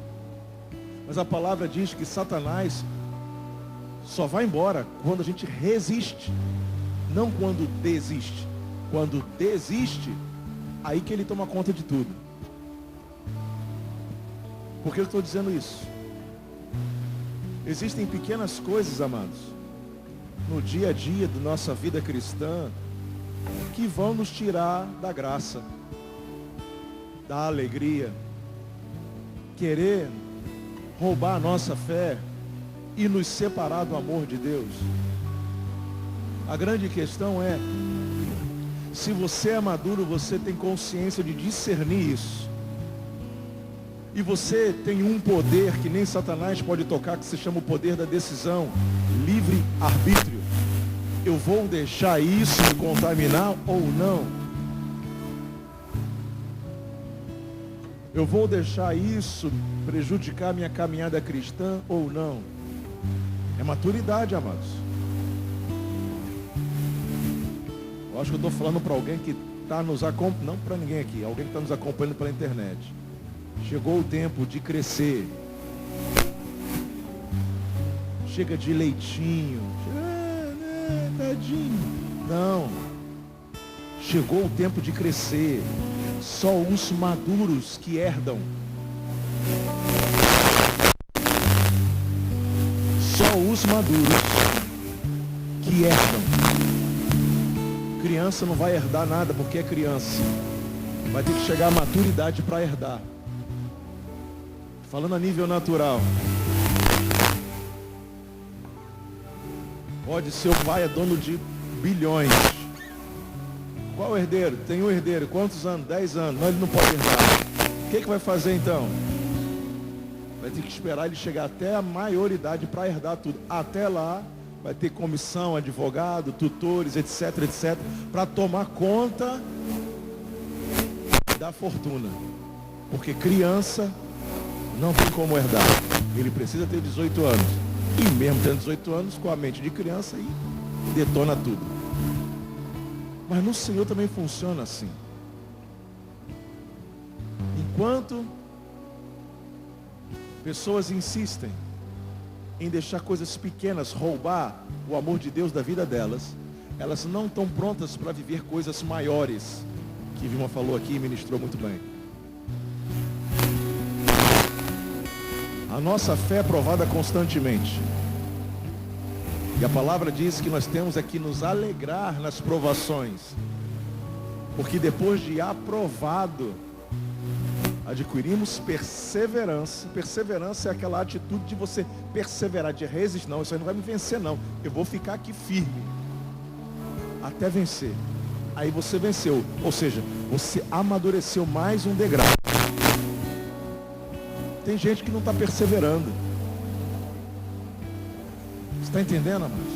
Mas a palavra diz que Satanás só vai embora quando a gente resiste. Não quando desiste. Quando desiste, aí que ele toma conta de tudo. Por que eu estou dizendo isso? Existem pequenas coisas, amados, no dia a dia da nossa vida cristã, que vão nos tirar da graça, da alegria, querer roubar a nossa fé e nos separar do amor de Deus. A grande questão é, se você é maduro, você tem consciência de discernir isso. E você tem um poder que nem Satanás pode tocar, que se chama o poder da decisão, livre-arbítrio. Eu vou deixar isso me contaminar ou não? Eu vou deixar isso prejudicar minha caminhada cristã ou não? É maturidade, amados. Eu acho que eu estou falando para alguém que está nos acompanhando, não para ninguém aqui, alguém que está nos acompanhando pela internet. Chegou o tempo de crescer. Chega de leitinho. Tadinho. Não. Chegou o tempo de crescer. Só os maduros que herdam. Só os maduros que herdam. Criança não vai herdar nada porque é criança. Vai ter que chegar à maturidade para herdar. Falando a nível natural. Pode ser o pai é dono de bilhões. Qual herdeiro? Tem um herdeiro. Quantos anos? 10 anos. Não, ele não pode herdar. O que vai fazer então? Vai ter que esperar ele chegar até a maioridade para herdar tudo. Até lá, vai ter comissão, advogado, tutores, etc, etc, para tomar conta da fortuna. Porque criança não tem como herdar. Ele precisa ter 18 anos. E mesmo tendo 18 anos, com a mente de criança, aí detona tudo. Mas no Senhor também funciona assim. Enquanto pessoas insistem em deixar coisas pequenas roubar o amor de Deus da vida delas, elas não estão prontas para viver coisas maiores, que Vilma falou aqui e ministrou muito bem. A nossa fé é provada constantemente. E a palavra diz que nós temos é que nos alegrar nas provações. Porque depois de aprovado, adquirimos perseverança. Perseverança é aquela atitude de você perseverar, de resistir. Não, isso aí não vai me vencer não. Eu vou ficar aqui firme. Até vencer. Aí você venceu. Ou seja, você amadureceu mais um degrau. Tem gente que não está perseverando. Você está entendendo, amados?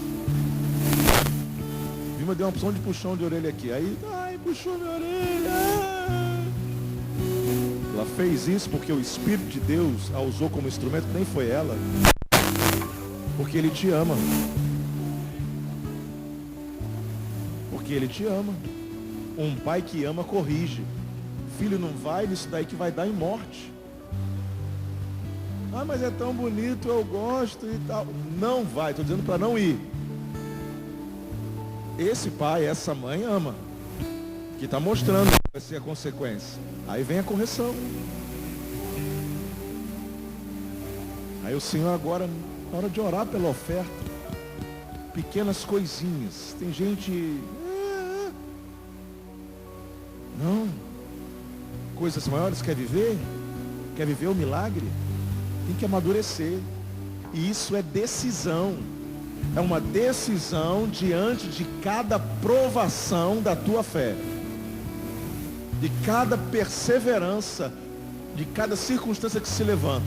Vilma deu uma opção de puxão de orelha aqui. Aí, puxou minha orelha. Ela fez isso porque o Espírito de Deus a usou como instrumento, nem foi ela. Porque Ele te ama. Porque Ele te ama. Um pai que ama corrige. Filho, não vai nisso daí que vai dar em morte. Mas é tão bonito, eu gosto e tal. Não vai, estou dizendo para não ir. Esse pai, essa mãe ama. Que está mostrando que vai ser a consequência. Aí vem a correção. Aí o Senhor agora, na hora de orar pela oferta, pequenas coisinhas. Tem gente... Não. Coisas maiores quer viver? Quer viver o milagre? Tem que amadurecer. E isso é decisão. É uma decisão diante de cada provação da tua fé. De cada perseverança, de cada circunstância que se levanta.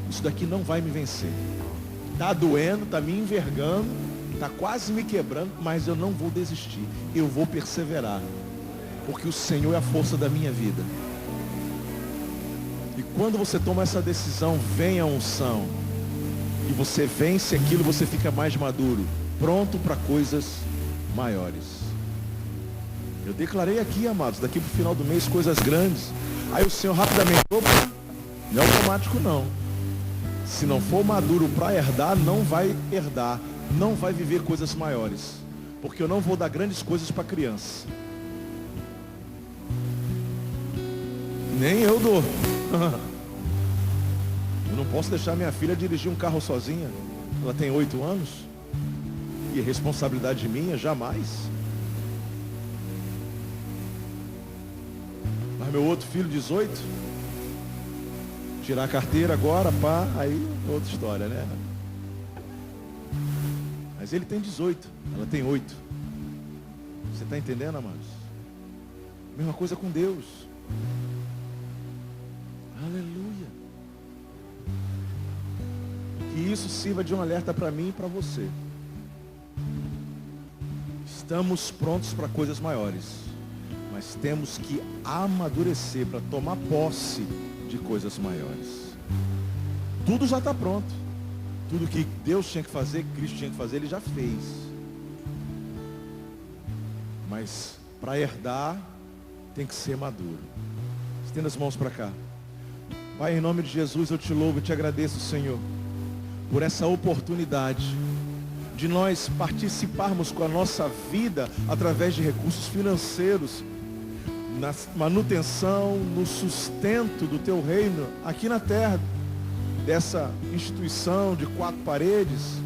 Isso daqui não vai me vencer. Está doendo, está me envergando, está quase me quebrando, mas eu não vou desistir. Eu vou perseverar. Porque o Senhor é a força da minha vida. E quando você toma essa decisão, vem a unção. E você vence aquilo, você fica mais maduro. Pronto para coisas maiores. Eu declarei aqui, amados, daqui para o final do mês, coisas grandes. Aí o Senhor rapidamente, opa, não é automático não. Se não for maduro para herdar, não vai herdar. Não vai viver coisas maiores. Porque eu não vou dar grandes coisas para criança. Nem eu dou. Eu não posso deixar minha filha dirigir um carro sozinha. Ela tem 8 anos. E é responsabilidade minha, jamais. Mas meu outro filho, 18, tirar a carteira agora, pá, aí outra história, né? Mas ele tem 18, ela tem 8. Você está entendendo, amados? Mesma coisa com Deus. Aleluia. Que isso sirva de um alerta para mim e para você. Estamos prontos para coisas maiores, mas temos que amadurecer para tomar posse de coisas maiores. Tudo já está pronto. Tudo que Deus tinha que fazer, que Cristo tinha que fazer, Ele já fez. Mas para herdar, tem que ser maduro. Estenda as mãos para cá. Pai, em nome de Jesus, eu te louvo e te agradeço, Senhor, por essa oportunidade de nós participarmos com a nossa vida através de recursos financeiros, na manutenção, no sustento do teu reino aqui na terra, dessa instituição de 4 paredes.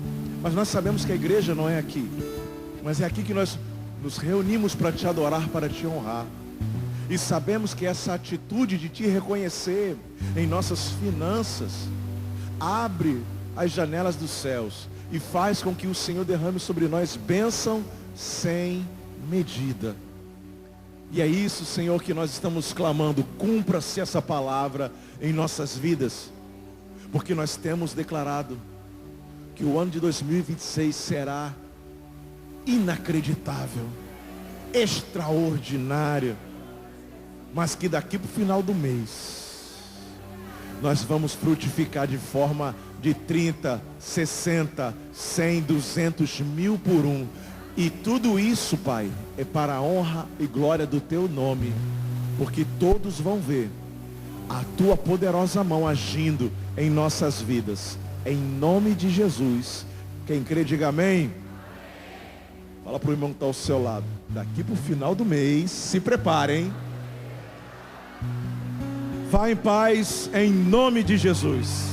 Mas nós sabemos que a igreja não é aqui, mas é aqui que nós nos reunimos para te adorar, para te honrar. E sabemos que essa atitude de te reconhecer em nossas finanças abre as janelas dos céus e faz com que o Senhor derrame sobre nós bênção sem medida. E é isso, Senhor, que nós estamos clamando. Cumpra-se essa palavra em nossas vidas, porque nós temos declarado que o ano de 2026 será inacreditável, extraordinário, mas que daqui para o final do mês nós vamos frutificar de forma de 30, 60, 100, 200 mil por um. E tudo isso, Pai, é para a honra e glória do teu nome, porque todos vão ver a tua poderosa mão agindo em nossas vidas, em nome de Jesus. Quem crê, diga amém. Fala para o irmão que está ao seu lado, daqui para o final do mês, se preparem. Vá em paz, em nome de Jesus.